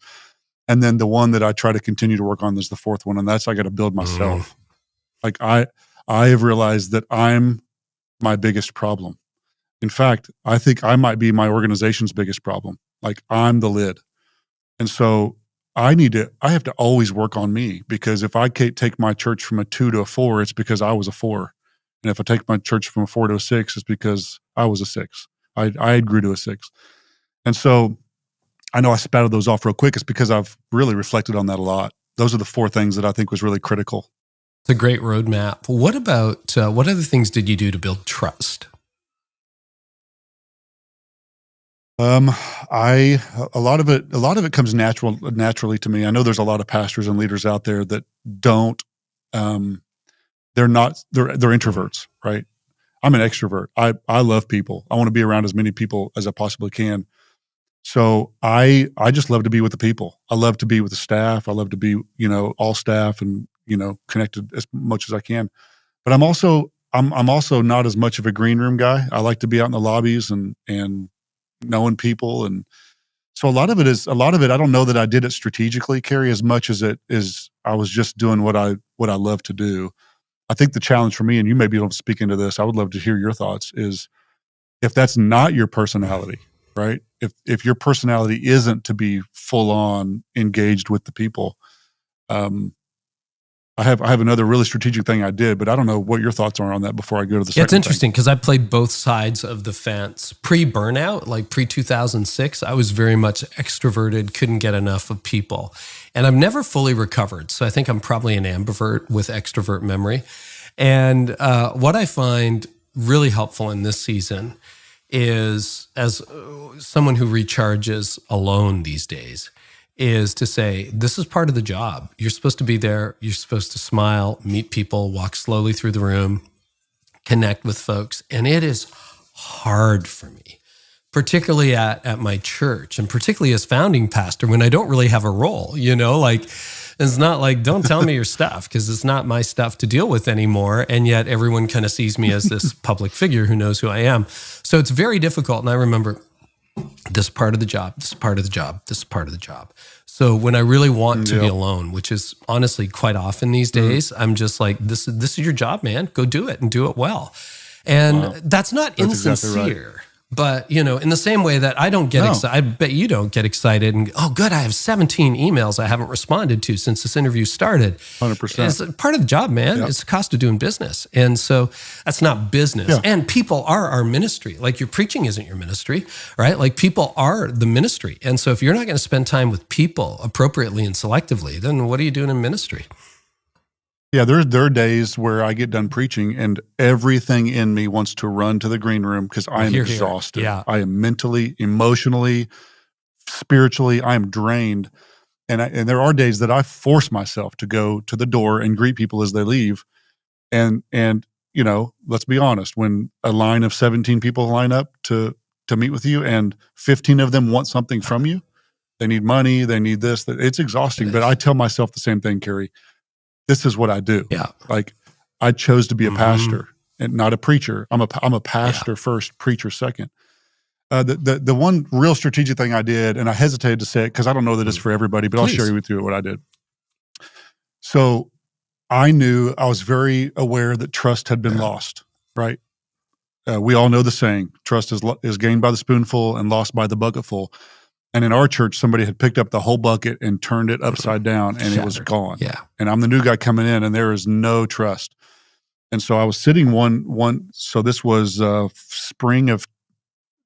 And then the one that I try to continue to work on is the fourth one. And that's, I got to build myself. Like I have realized that I'm my biggest problem. In fact, I think I might be my organization's biggest problem. Like, I'm the lid. And so I have to always work on me, because if I can't take my church from a 2 to a 4, it's because I was a 4. And if I take my church from a 4 to a 6, it's because I was a 6. I grew to a 6. And so I know I spatted those off real quick. It's because I've really reflected on that a lot. Those are the 4 things that I think was really critical. It's a great roadmap. What about, what other things did you do to build trust? A lot of it comes naturally to me. I know there's a lot of pastors and leaders out there that don't, they're introverts, right? I'm an extrovert. I love people. I want to be around as many people as I possibly can. So I just love to be with the people. I love to be with the staff. I love to be, all staff and, connected as much as I can. But I'm also not as much of a green room guy. I like to be out in the lobbies and knowing people. And so a lot of it, I don't know that I did it strategically, Carey, as much as it is I was just doing what I love to do. I think the challenge for me, and you may be able to speak into this, I would love to hear your thoughts, is if that's not your personality, right? If your personality isn't to be full on engaged with the people, I have another really strategic thing I did, but I don't know what your thoughts are on that before I go to the second It's interesting because I played both sides of the fence. Pre-burnout, like pre-2006, I was very much extroverted, couldn't get enough of people. And I've never fully recovered. So I think I'm probably an ambivert with extrovert memory. And what I find really helpful in this season is, as someone who recharges alone these days, is to say, this is part of the job. You're supposed to be there. You're supposed to smile, meet people, walk slowly through the room, connect with folks. And it is hard for me, particularly at my church, and particularly as founding pastor when I don't really have a role, it's not like, don't tell me your stuff, because it's not my stuff to deal with anymore. And yet everyone kind of sees me as this public figure who knows who I am. So it's very difficult. And I remember, this part of the job, this part of the job, this part of the job. So when I really want to be alone, which is honestly quite often these days, I'm just like, this is your job, man. Go do it and do it well. And that's not insincere. Exactly right. But, in the same way that I don't get excited, I bet you don't get excited and, oh, good, I have 17 emails I haven't responded to since this interview started. 100%. It's part of the job, man. Yep. It's the cost of doing business. And so that's not business. Yeah. And people are our ministry. Like, your preaching isn't your ministry, right? Like, people are the ministry. And so if you're not going to spend time with people appropriately and selectively, then what are you doing in ministry? Yeah, there are days where I get done preaching and everything in me wants to run to the green room because I am exhausted. Yeah. I am mentally, emotionally, spiritually, I am drained. And there are days that I force myself to go to the door and greet people as they leave. And let's be honest, when a line of 17 people line up to meet with you and 15 of them want something from you, they need money, they need this, it's exhausting. But I tell myself the same thing, Carey. This is what I do. Yeah. Like, I chose to be a pastor and not a preacher. I'm a pastor first, preacher second. The one real strategic thing I did, and I hesitated to say it because I don't know that it's for everybody, but I'll share with you what I did. So I was very aware that trust had been lost, right? We all know the saying, trust is gained by the spoonful and lost by the bucketful. And in our church, somebody had picked up the whole bucket and turned it upside down, and it was gone. Yeah. And I'm the new guy coming in, and there is no trust. And so I was sitting so this was spring of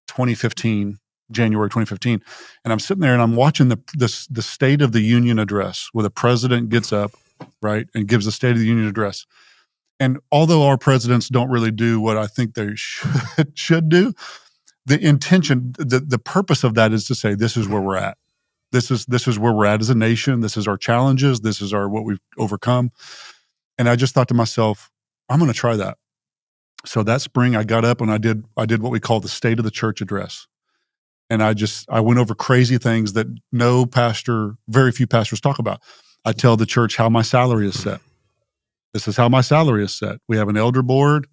2015, January 2015, and I'm sitting there and I'm watching the State of the Union address where the president gets up, right, and gives the State of the Union address. And although our presidents don't really do what I think they should do, the intention, the purpose of that is to say, this is where we're at. This is where we're at as a nation. This is our challenges. This is what we've overcome. And I just thought to myself, I'm going to try that. So that spring I got up and I did what we call the State of the Church address. And I went over crazy things that very few pastors talk about. I tell the church how my salary is set. This is how my salary is set. We have an elder board.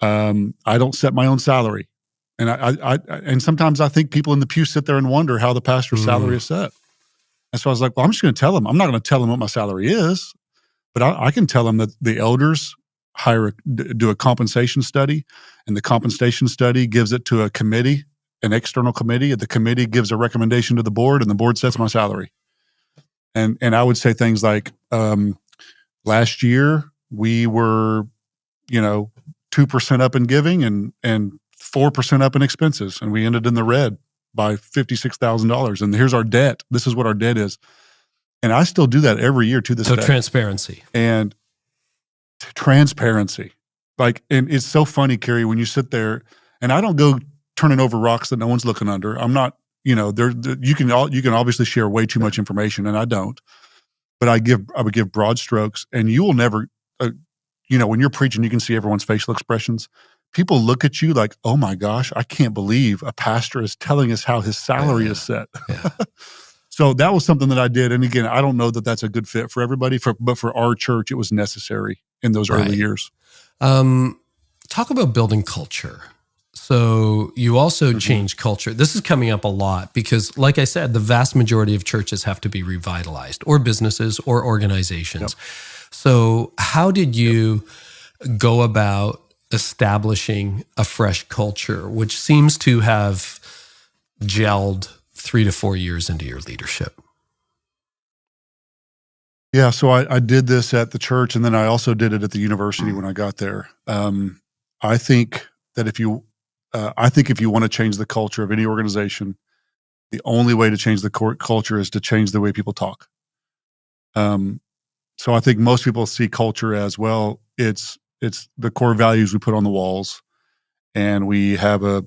I don't set my own salary. And and sometimes I think people in the pew sit there and wonder how the pastor's salary is set. And so I was like, well, I'm just going to tell them. I'm not going to tell them what my salary is, but I can tell them that the elders do a compensation study, and the compensation study gives it to a committee, an external committee. The committee gives a recommendation to the board, and the board sets my salary. And I would say things like, last year we were, 2% up in giving and 4% up in expenses, and we ended in the red by $56,000. And here's our debt. This is what our debt is. And I still do that every year to this day. So transparency. And transparency. And it's so funny, Carey, when you sit there, and I don't go turning over rocks that no one's looking under. I'm not, you can obviously share way too much information, and I don't. But I would give broad strokes, and you will never, when you're preaching, you can see everyone's facial expressions. people look at you like, oh my gosh, I can't believe a pastor is telling us how his salary is set. Yeah. So that was something that I did. And again, I don't know that that's a good fit for everybody, but for our church, it was necessary in those early years. Talk about building culture. So you also change culture. This is coming up a lot because, like I said, the vast majority of churches have to be revitalized, or businesses or organizations. So how did you go about establishing a fresh culture, which seems to have gelled 3 to 4 years into your leadership? Yeah, so I did this at the church, and then I also did it at the university when I got there. I think that if you want to change the culture of any organization, the only way to change the culture is to change the way people talk. So I think most people see culture as, well, it's the core values we put on the walls, and we have a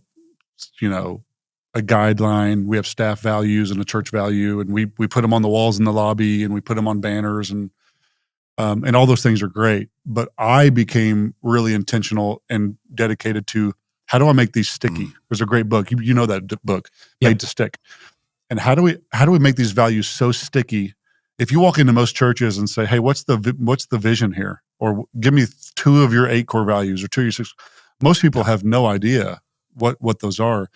guideline. We have staff values and a church value, and we put them on the walls in the lobby, and we put them on banners, and all those things are great. But I became really intentional and dedicated to, how do I make these sticky? There's a great book, you know that book, Made to Stick. And how do we make these values so sticky? If you walk into most churches and say, hey, what's the vision here? Or give me 2 of your 8 core values, or 2 of your 6. Most people have no idea what those are.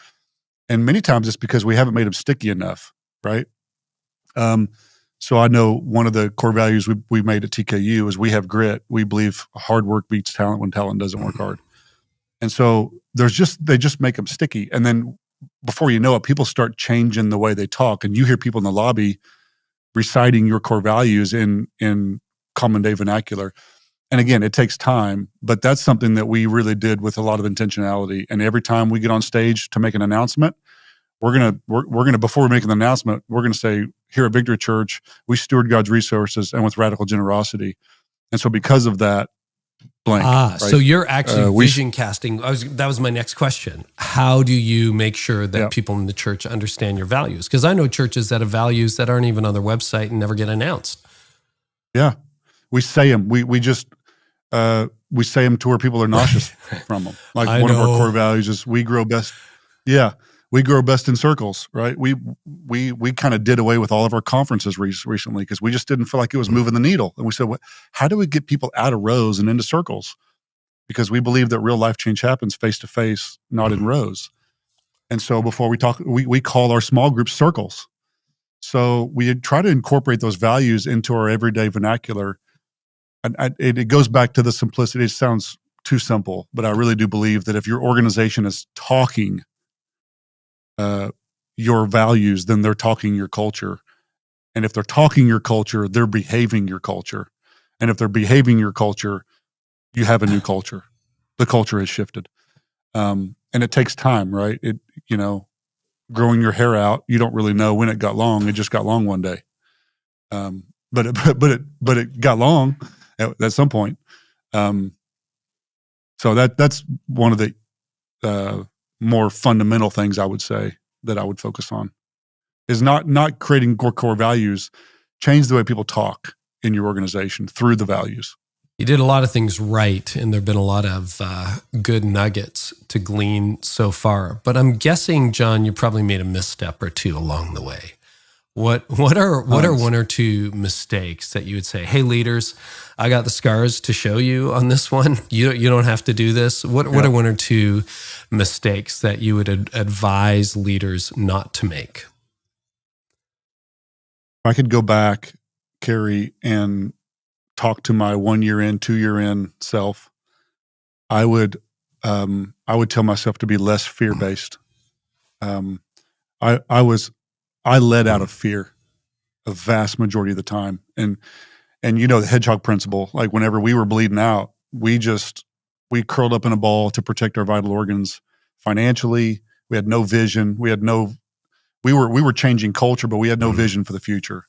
And many times it's because we haven't made them sticky enough, right? So I know one of the core values we made at TKU is we have grit. We believe hard work beats talent when talent doesn't work hard. And so they just make them sticky. And then before you know it, people start changing the way they talk. And you hear people in the lobby reciting your core values in common day vernacular. And again, it takes time, but that's something that we really did with a lot of intentionality. And every time we get on stage to make an announcement, we're gonna before we make an announcement, we're gonna say, here at Victory Church, we steward God's resources and with radical generosity. And so because of that, blank. Right? So you're actually vision casting. That was my next question. How do you make sure that people in the church understand your values? Because I know churches that have values that aren't even on their website and never get announced. Yeah, we say them. We say them to where people are nauseous from them. Like one of our core values is we grow best. Yeah, we grow best in circles, right? We kind of did away with all of our conferences recently because we just didn't feel like it was moving the needle. And we said, how do we get people out of rows and into circles? Because we believe that real life change happens face to face, not in rows. And so before we talk, we call our small groups circles. So we try to incorporate those values into our everyday vernacular. And it goes back to the simplicity. It sounds too simple, but I really do believe that if your organization is talking your values, then they're talking your culture. And if they're talking your culture, they're behaving your culture. And if they're behaving your culture, you have a new culture. The culture has shifted. And it takes time, right? Growing your hair out, you don't really know when it got long. It just got long one day. But it got long at some point. So that's one of the more fundamental things I would say that I would focus on is not creating core values. Change the way people talk in your organization through the values. You did a lot of things right, and there have been a lot of good nuggets to glean so far. But I'm guessing, Jon, you probably made a misstep or 2 along the way. What are 1 or 2 mistakes that you would say, hey, leaders, I got the scars to show you on this one. You don't have to do this. What are 1 or 2 mistakes that you would advise leaders not to make? If I could go back, Carey, and talk to my 1 year in, 2 year in self, I would tell myself to be less fear-based. I led out of fear a vast majority of the time. And the hedgehog principle, like whenever we were bleeding out, we curled up in a ball to protect our vital organs financially. We had no vision. We were changing culture, but we had no vision for the future.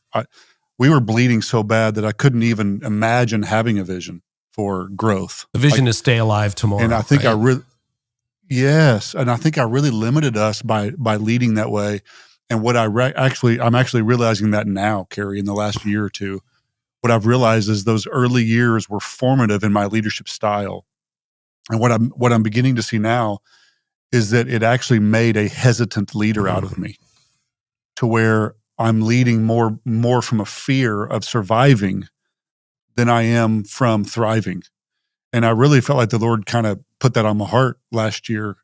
We were bleeding so bad that I couldn't even imagine having a vision for growth. The vision is stay alive tomorrow. And I think yes. And I think I really limited us by leading that way. And what I'm actually realizing that now, Carey, in the last year or 2, what I've realized is those early years were formative in my leadership style. And what I'm beginning to see now is that it actually made a hesitant leader out of me, to where I'm leading more from a fear of surviving than I am from thriving. And I really felt like the Lord kind of put that on my heart last year.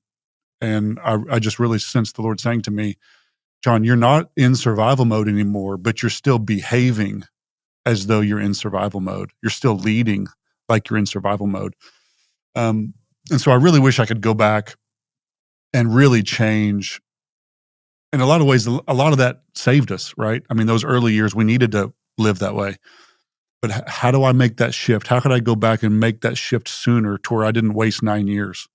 And I just really sensed the Lord saying to me, Jon, you're not in survival mode anymore, but you're still behaving as though you're in survival mode. You're still leading like you're in survival mode. And so I really wish I could go back and really change. In a lot of ways, a lot of that saved us, right? I mean, those early years, we needed to live that way. But how do I make that shift? How could I go back and make that shift sooner to where I didn't waste 9 years?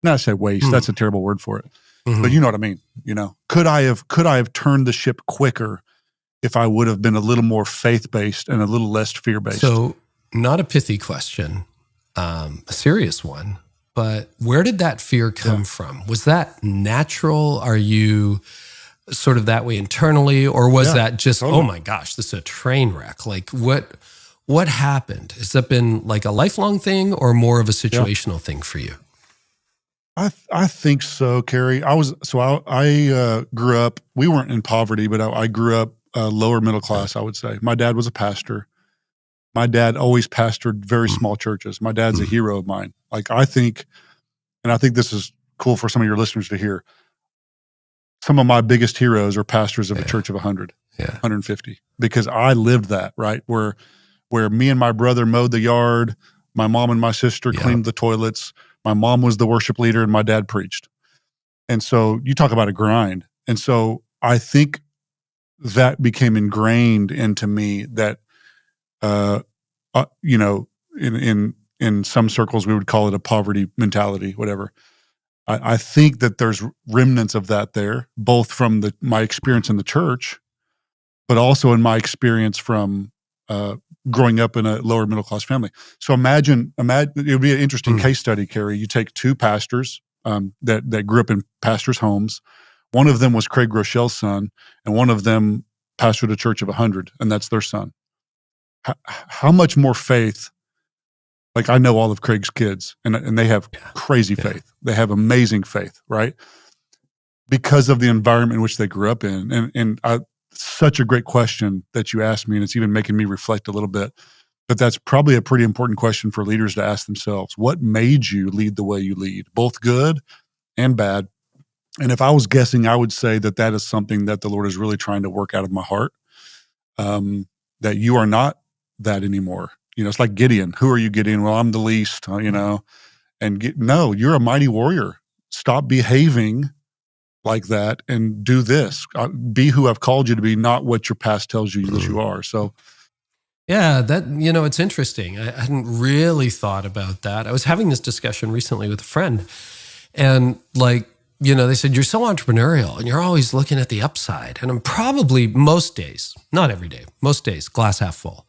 Not to say waste, that's a terrible word for it. But you know what I mean? Could I have turned the ship quicker if I would have been a little more faith-based and a little less fear-based? So, not a pithy question, a serious one, but where did that fear come from? Was that natural? Are you sort of that way internally, or was that just, oh my gosh, this is a train wreck? Like what happened? Has that been like a lifelong thing or more of a situational thing for you? I think so, Carey. I grew up, we weren't in poverty, but I grew up lower middle class, I would say. My dad was a pastor. My dad always pastored very small churches. My dad's a hero of mine. Like I think this is cool for some of your listeners to hear. Some of my biggest heroes are pastors of a church of 100, 150, because I lived that, right? Where me and my brother mowed the yard, my mom and my sister cleaned the toilets, my mom was the worship leader, and my dad preached. And so you talk about a grind. And so I think that became ingrained into me that, in some circles, we would call it a poverty mentality, whatever. I think that there's remnants of that there, both from my experience in the church, but also in my experience from growing up in a lower middle class family. So imagine it would be an interesting case study, Carey. You take two pastors that grew up in pastors' homes. One of them was Craig Groeschel's son, and one of them pastored a church of 100, and that's their son. How much more faith? Like I know all of Craig's kids, and they have crazy faith. They have amazing faith, right? Because of the environment in which they grew up in. And such a great question that you asked me, and it's even making me reflect a little bit. But that's probably a pretty important question for leaders to ask themselves. What made you lead the way you lead, both good and bad? And if I was guessing, I would say that is something that the Lord is really trying to work out of my heart, that you are not that anymore. It's like Gideon. Who are you, Gideon? Well, I'm the least, no, you're a mighty warrior. Stop behaving like that and do this. Be who I've called you to be, not what your past tells you that you are. So, yeah, it's interesting. I hadn't really thought about that. I was having this discussion recently with a friend, and they said, you're so entrepreneurial and you're always looking at the upside. And I'm probably most days, not every day, most days, glass half full.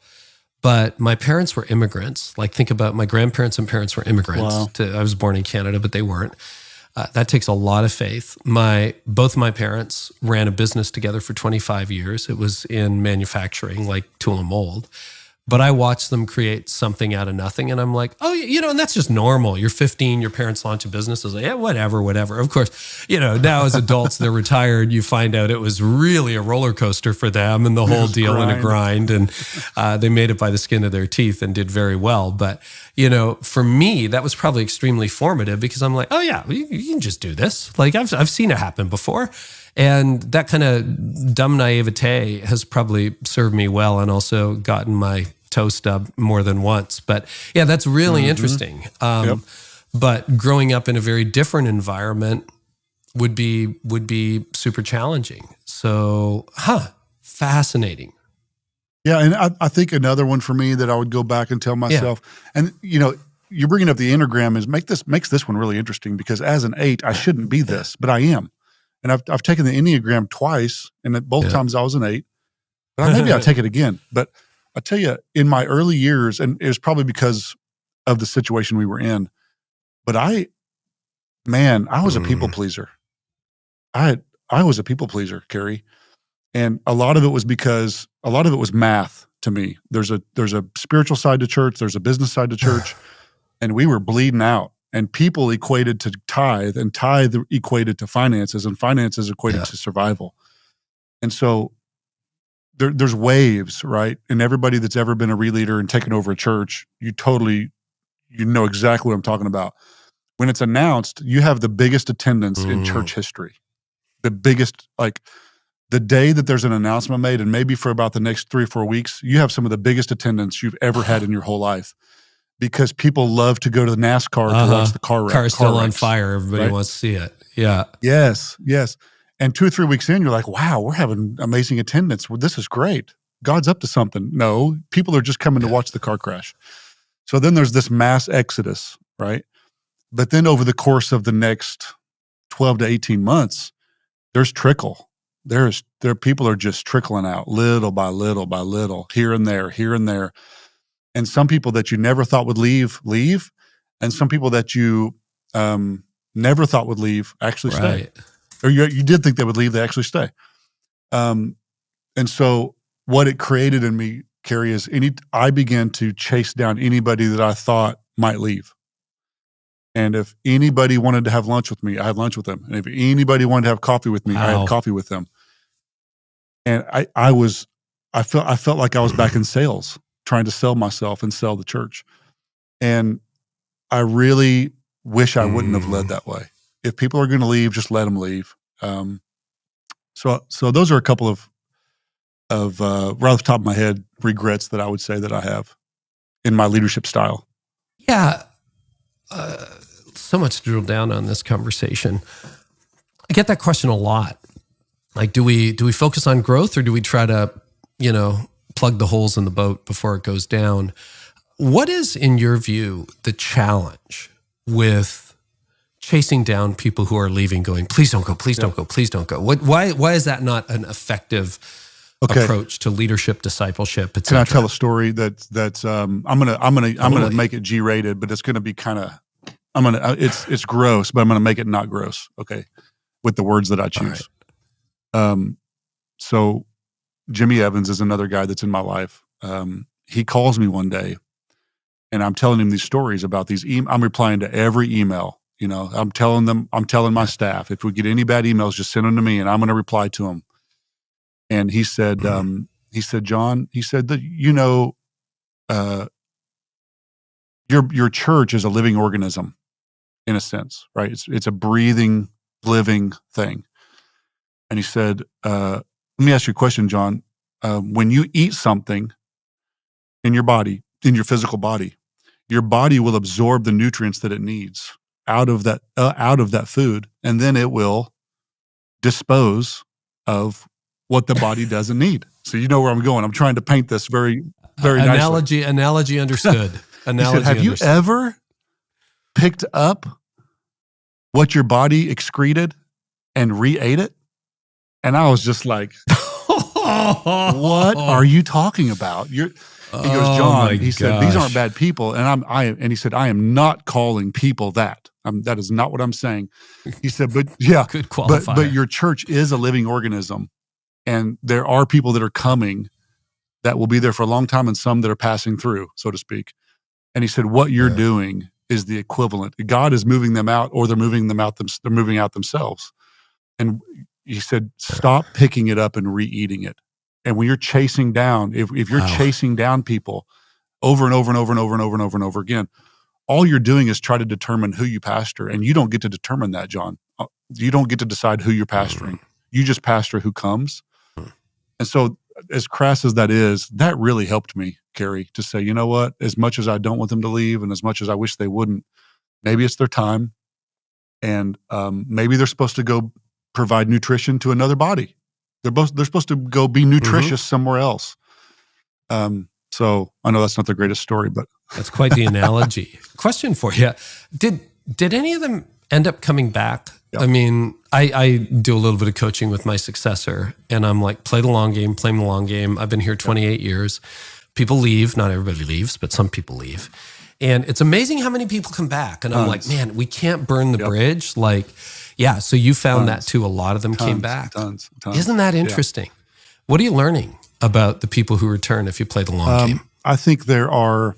But my parents were immigrants. Like think about my grandparents and parents were immigrants. Wow. I was born in Canada, but they weren't. That takes a lot of faith. Both my parents ran a business together for 25 years. It was in manufacturing, like tool and mold. But I watched them create something out of nothing. And I'm like, oh, and that's just normal. You're 15, your parents launch a business. I was like, yeah, whatever. Of course, now as adults, they're retired. You find out it was really a roller coaster for them and the whole deal in a grind. And they made it by the skin of their teeth and did very well. But, for me, that was probably extremely formative because I'm like, oh yeah, you can just do this. Like I've seen it happen before. And that kind of dumb naivete has probably served me well and also gotten my toe stubbed more than once. But yeah, that's really interesting. But growing up in a very different environment would be super challenging. So, fascinating. Yeah, and I think another one for me that I would go back and tell myself, and you're bringing up the Enneagram makes this one really interesting because as an 8, I shouldn't be this, but I am. And I've taken the Enneagram twice, and at both times I was an 8. But maybe I'll take it again. But I tell you, in my early years, and it was probably because of the situation we were in, but I was a people pleaser. I was a people pleaser, Carey. And a lot of it was math to me. There's a spiritual side to church, there's a business side to church, and we were bleeding out. and people equated to tithe, and tithe equated to finances, and finances equated to survival. And so there's waves, right? And everybody that's ever been a ReLeader and taken over a church, you know exactly what I'm talking about. When it's announced, you have the biggest attendance in church history. The biggest, like the day that there's an announcement made, and maybe for about the next 3 or 4 weeks, you have some of the biggest attendance you've ever had in your whole life, because people love to go to the NASCAR to watch the car wreck. Car's still on fire. Everybody wants to see it. Yeah. Yes. And 2 or 3 weeks in, you're like, wow, we're having amazing attendance. Well, this is great. God's up to something. No, people are just coming to watch the car crash. So then there's this mass exodus, right? But then over the course of the next 12 to 18 months, there's trickle. People are just trickling out little by little by little, here and there. And some people that you never thought would leave. And some people that you never thought would leave actually stay. Or you did think they would leave, they actually stay. And so what it created in me, Carey, is I began to chase down anybody that I thought might leave. And if anybody wanted to have lunch with me, I had lunch with them. And if anybody wanted to have coffee with me, I had coffee with them. And I felt like I was back in sales, trying to sell myself and sell the church. And I really wish I wouldn't have led that way. If people are going to leave, just let them leave. So those are a couple of right off the top of my head, regrets that I would say that I have in my leadership style. Yeah. So much to drill down on this conversation. I get that question a lot. Like, do we focus on growth, or do we try to, plug the holes in the boat before it goes down? What is, in your view, the challenge with chasing down people who are leaving, going, please don't go, please don't go, please don't go? Why is that not an effective approach to leadership, discipleship, et cetera? Can I tell a story that's I'm gonna make it G-rated, but it's gonna be kind of it's gross, but I'm gonna make it not gross. Okay, with the words that I choose. Right. So Jimmy Evans is another guy that's in my life. He calls me one day, and I'm telling him these stories about these. I'm replying to every email. I'm telling my staff, if we get any bad emails, just send them to me, and I'm going to reply to them. And he said, Jon, that your church is a living organism, in a sense, right? It's a breathing, living thing. And he said, let me ask you a question, Jon. When you eat something in your body, in your physical body, your body will absorb the nutrients that it needs out of that food, and then it will dispose of what the body doesn't need. So you know where I'm going. I'm trying to paint this very, very nicely. Analogy understood. Analogy. He said, have you ever picked up what your body excreted and re-ate it? And I was just like, what are you talking about? He goes, Jon, he said, these aren't bad people. And he said, I am not calling people that. That is not what I'm saying. He said, but yeah, good qualifier. But your church is a living organism. And there are people that are coming that will be there for a long time, and some that are passing through, so to speak. And he said, what you're doing is the equivalent. God is moving them out, or they're moving out themselves. And he said, stop picking it up and re-eating it. And when you're chasing down, if you're chasing down people over and over and over and over and over and over and over again, all you're doing is try to determine who you pastor. And you don't get to determine that, Jon. You don't get to decide who you're pastoring. You just pastor who comes. And so as crass as that is, that really helped me, Carey, to say, you know what, as much as I don't want them to leave and as much as I wish they wouldn't, maybe it's their time. And maybe they're supposed to go provide nutrition to another body. They're supposed to go be nutritious somewhere else. So I know that's not the greatest story, but that's quite the analogy. Question for you: Did any of them end up coming back? Yeah. I mean, I do a little bit of coaching with my successor, and I'm like, play the long game, play the long game. I've been here 28 years. People leave. Not everybody leaves, but some people leave. And it's amazing how many people come back. And I'm like, man, we can't burn the bridge. Like, yeah, so you found that too. A lot of them came back. Tons. Isn't that interesting? Yeah. What are you learning about the people who return if you play the long game? I think there are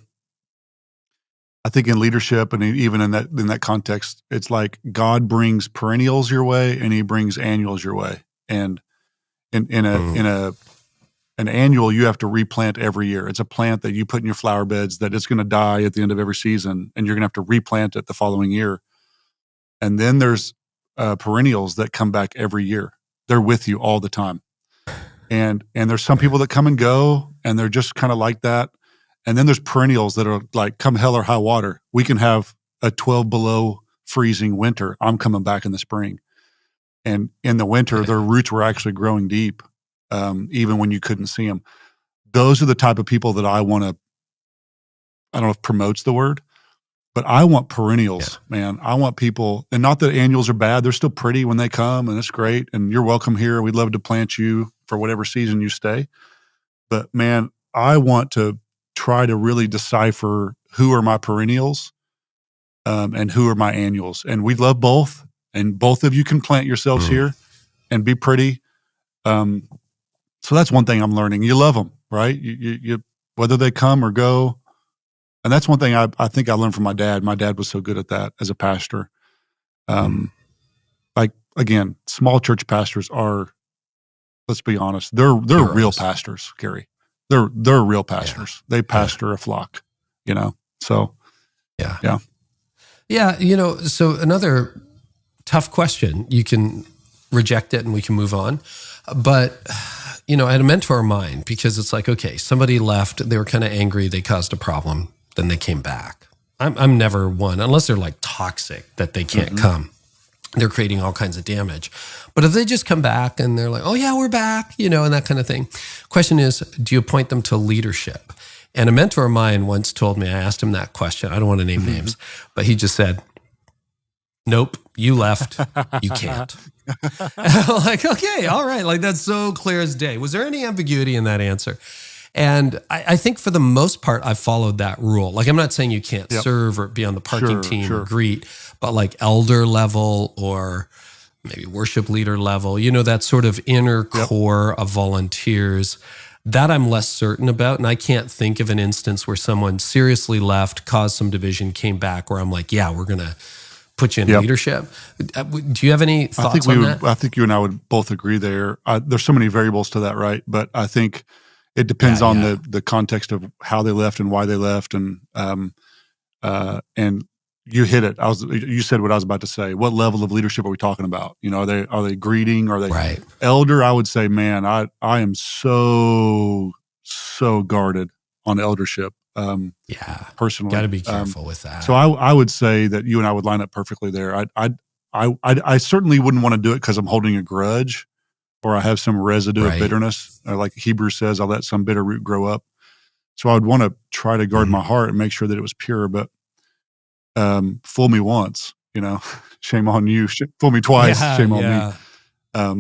I think in leadership and even in that context, it's like God brings perennials your way and he brings annuals your way. And in an annual, you have to replant every year. It's a plant that you put in your flower beds that it's going to die at the end of every season, and you're going to have to replant it the following year. And then there's perennials that come back every year. They're with you all the time. And there's some people that come and go, and they're just kind of like that. And then there's perennials that are like, come hell or high water, we can have a 12 below freezing winter. I'm coming back in the spring. And in the winter, their roots were actually growing deep, even when you couldn't see them. Those are the type of people that I want to, I don't know if promote's the word, but I want perennials, man. I want people, and not that annuals are bad. They're still pretty when they come, and it's great. And you're welcome here. We'd love to plant you for whatever season you stay. But man, I want to try to really decipher who are my perennials and who are my annuals. And we love both. And both of you can plant yourselves here and be pretty. So that's one thing I'm learning. You love them, right? You whether they come or go. And that's one thing I think I learned from my dad. My dad was so good at that as a pastor. Like, again, small church pastors are, let's be honest, they're real pastors, Carey. They're real pastors. They pastor a flock, you know? So, yeah. You know, so another tough question, you can reject it and we can move on. But, you know, I had a mentor of mine, because it's like, okay, somebody left, they were kind of angry, they caused a problem, then they came back. I'm never one, unless they're like toxic, that they can't come. They're creating all kinds of damage. But if they just come back and they're like, oh yeah, we're back, you know, and that kind of thing. Question is, do you appoint them to leadership? And a mentor of mine once told me, I asked him that question, I don't want to name names, but he just said, nope, you left, you can't. I'm like, okay, all right. Like, that's so clear as day. Was there any ambiguity in that answer? And I think for the most part, I've followed that rule. Like, I'm not saying you can't serve or be on the parking team or greet, but like elder level or maybe worship leader level, you know, that sort of inner core of volunteers, that I'm less certain about. And I can't think of an instance where someone seriously left, caused some division, came back, where I'm like, yeah, we're going to put you in leadership. Do you have any thoughts on that? I think you and I would both agree there. There's so many variables to that, right? But I think it depends on the context of how they left and why they left, and you hit it. You said what I was about to say. What level of leadership are we talking about? You know, are they greeting? Are they elder? I would say, man, I am so guarded on eldership. Personally, got to be careful with that. So I would say that you and I would line up perfectly there. I certainly wouldn't want to do it because I'm holding a grudge, or I have some residue of bitterness. Like Hebrews says, I'll let some bitter root grow up. So I would want to try to guard my heart and make sure that it was pure. But fool me once, you know, shame on you. Fool me twice, shame on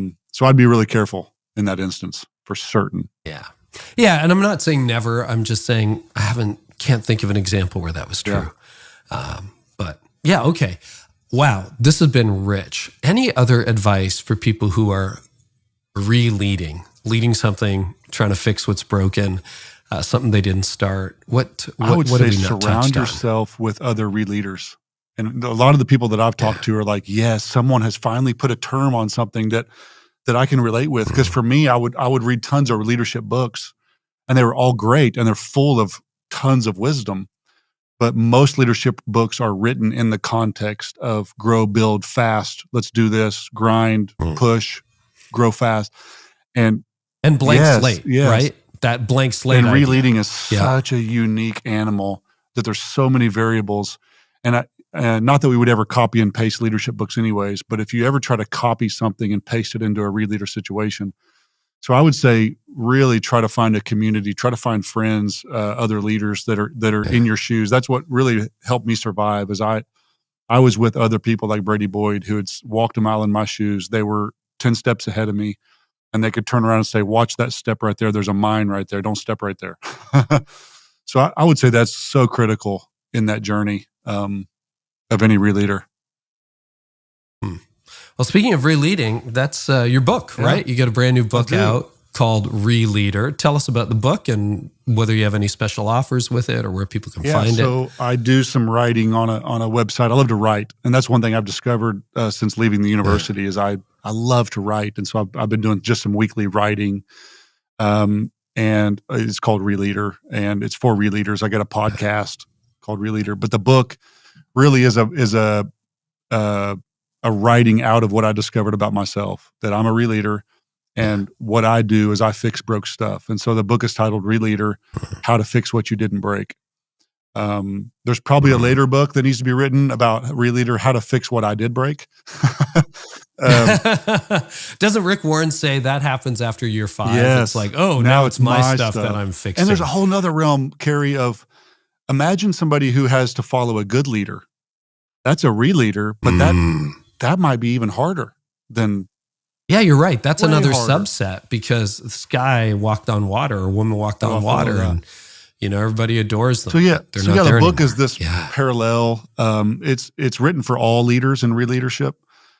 me. So I'd be really careful in that instance, for certain. Yeah, and I'm not saying never. I'm just saying can't think of an example where that was true. But yeah, okay. Wow, this has been rich. Any other advice for people who are leading something, trying to fix what's broken, something they didn't start? I would say surround yourself with other ReLeaders. And a lot of the people that I've talked to are like, yes, someone has finally put a term on something that I can relate with. Because for me, I would read tons of leadership books, and they were all great, and they're full of tons of wisdom. But most leadership books are written in the context of grow, build, fast. Let's do this, grind, push, grow fast. And blank slate, right? That blank slate. And ReLeading is such a unique animal that there's so many variables. And not that we would ever copy and paste leadership books anyways, but if you ever try to copy something and paste it into a ReLeader situation. So I would say really try to find a community, try to find friends, other leaders that are in your shoes. That's what really helped me survive, is I was with other people like Brady Boyd who had walked a mile in my shoes. They were 10 steps ahead of me, and they could turn around and say, watch that step right there. There's a mine right there. Don't step right there. So I would say that's so critical in that journey of any ReLeader. Well, speaking of ReLeading, that's your book, right? You got a brand new book out. called ReLeader. Tell us about the book and whether you have any special offers with it or where people can find it. So I do some writing on a website. I love to write, and that's one thing I've discovered since leaving the university is I love to write, and so I've been doing just some weekly writing, and it's called ReLeader, and it's for ReLeaders. I got a podcast called ReLeader, but the book really is a writing out of what I discovered about myself, that I'm a ReLeader. And what I do is I fix broke stuff. And so the book is titled ReLeader, How to Fix What You Didn't Break. There's probably a later book that needs to be written about ReLeader, How to Fix What I Did Break. Doesn't Rick Warren say that happens after year 5? Yes. It's like, oh, now it's my stuff that I'm fixing. And there's a whole nother realm, Carey, of imagine somebody who has to follow a good leader. That's a ReLeader, but that might be even harder than... Yeah, you're right. That's another harder. subset because this guy walked on water or woman walked on water and, everybody adores them. So yeah, They're the not book anymore. is this parallel. It's written for all leaders in ReLeadership,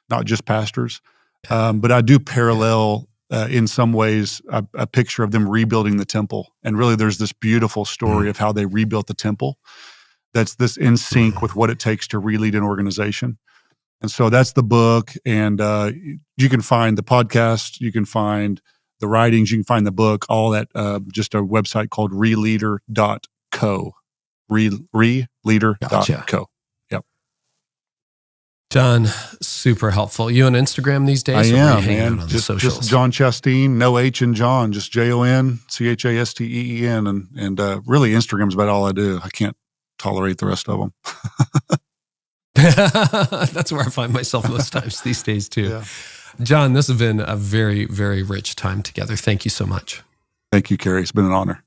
not just pastors. But I do parallel in some ways a picture of them rebuilding the temple. And really there's this beautiful story of how they rebuilt the temple that's this in sync with what it takes to re-lead an organization. And so that's the book, and you can find the podcast, you can find the writings, you can find the book, all at just a website called ReLeader.co. ReLeader.co. Gotcha. Yep. John, super helpful. You on Instagram these days? I am, man. just Jon Chasteen, no H in John, just JonChasteen, and really Instagram's about all I do. I can't tolerate the rest of them. That's where I find myself most times these days too. Yeah. John, this has been a very, very rich time together. Thank you so much. Thank you, Carey. It's been an honor.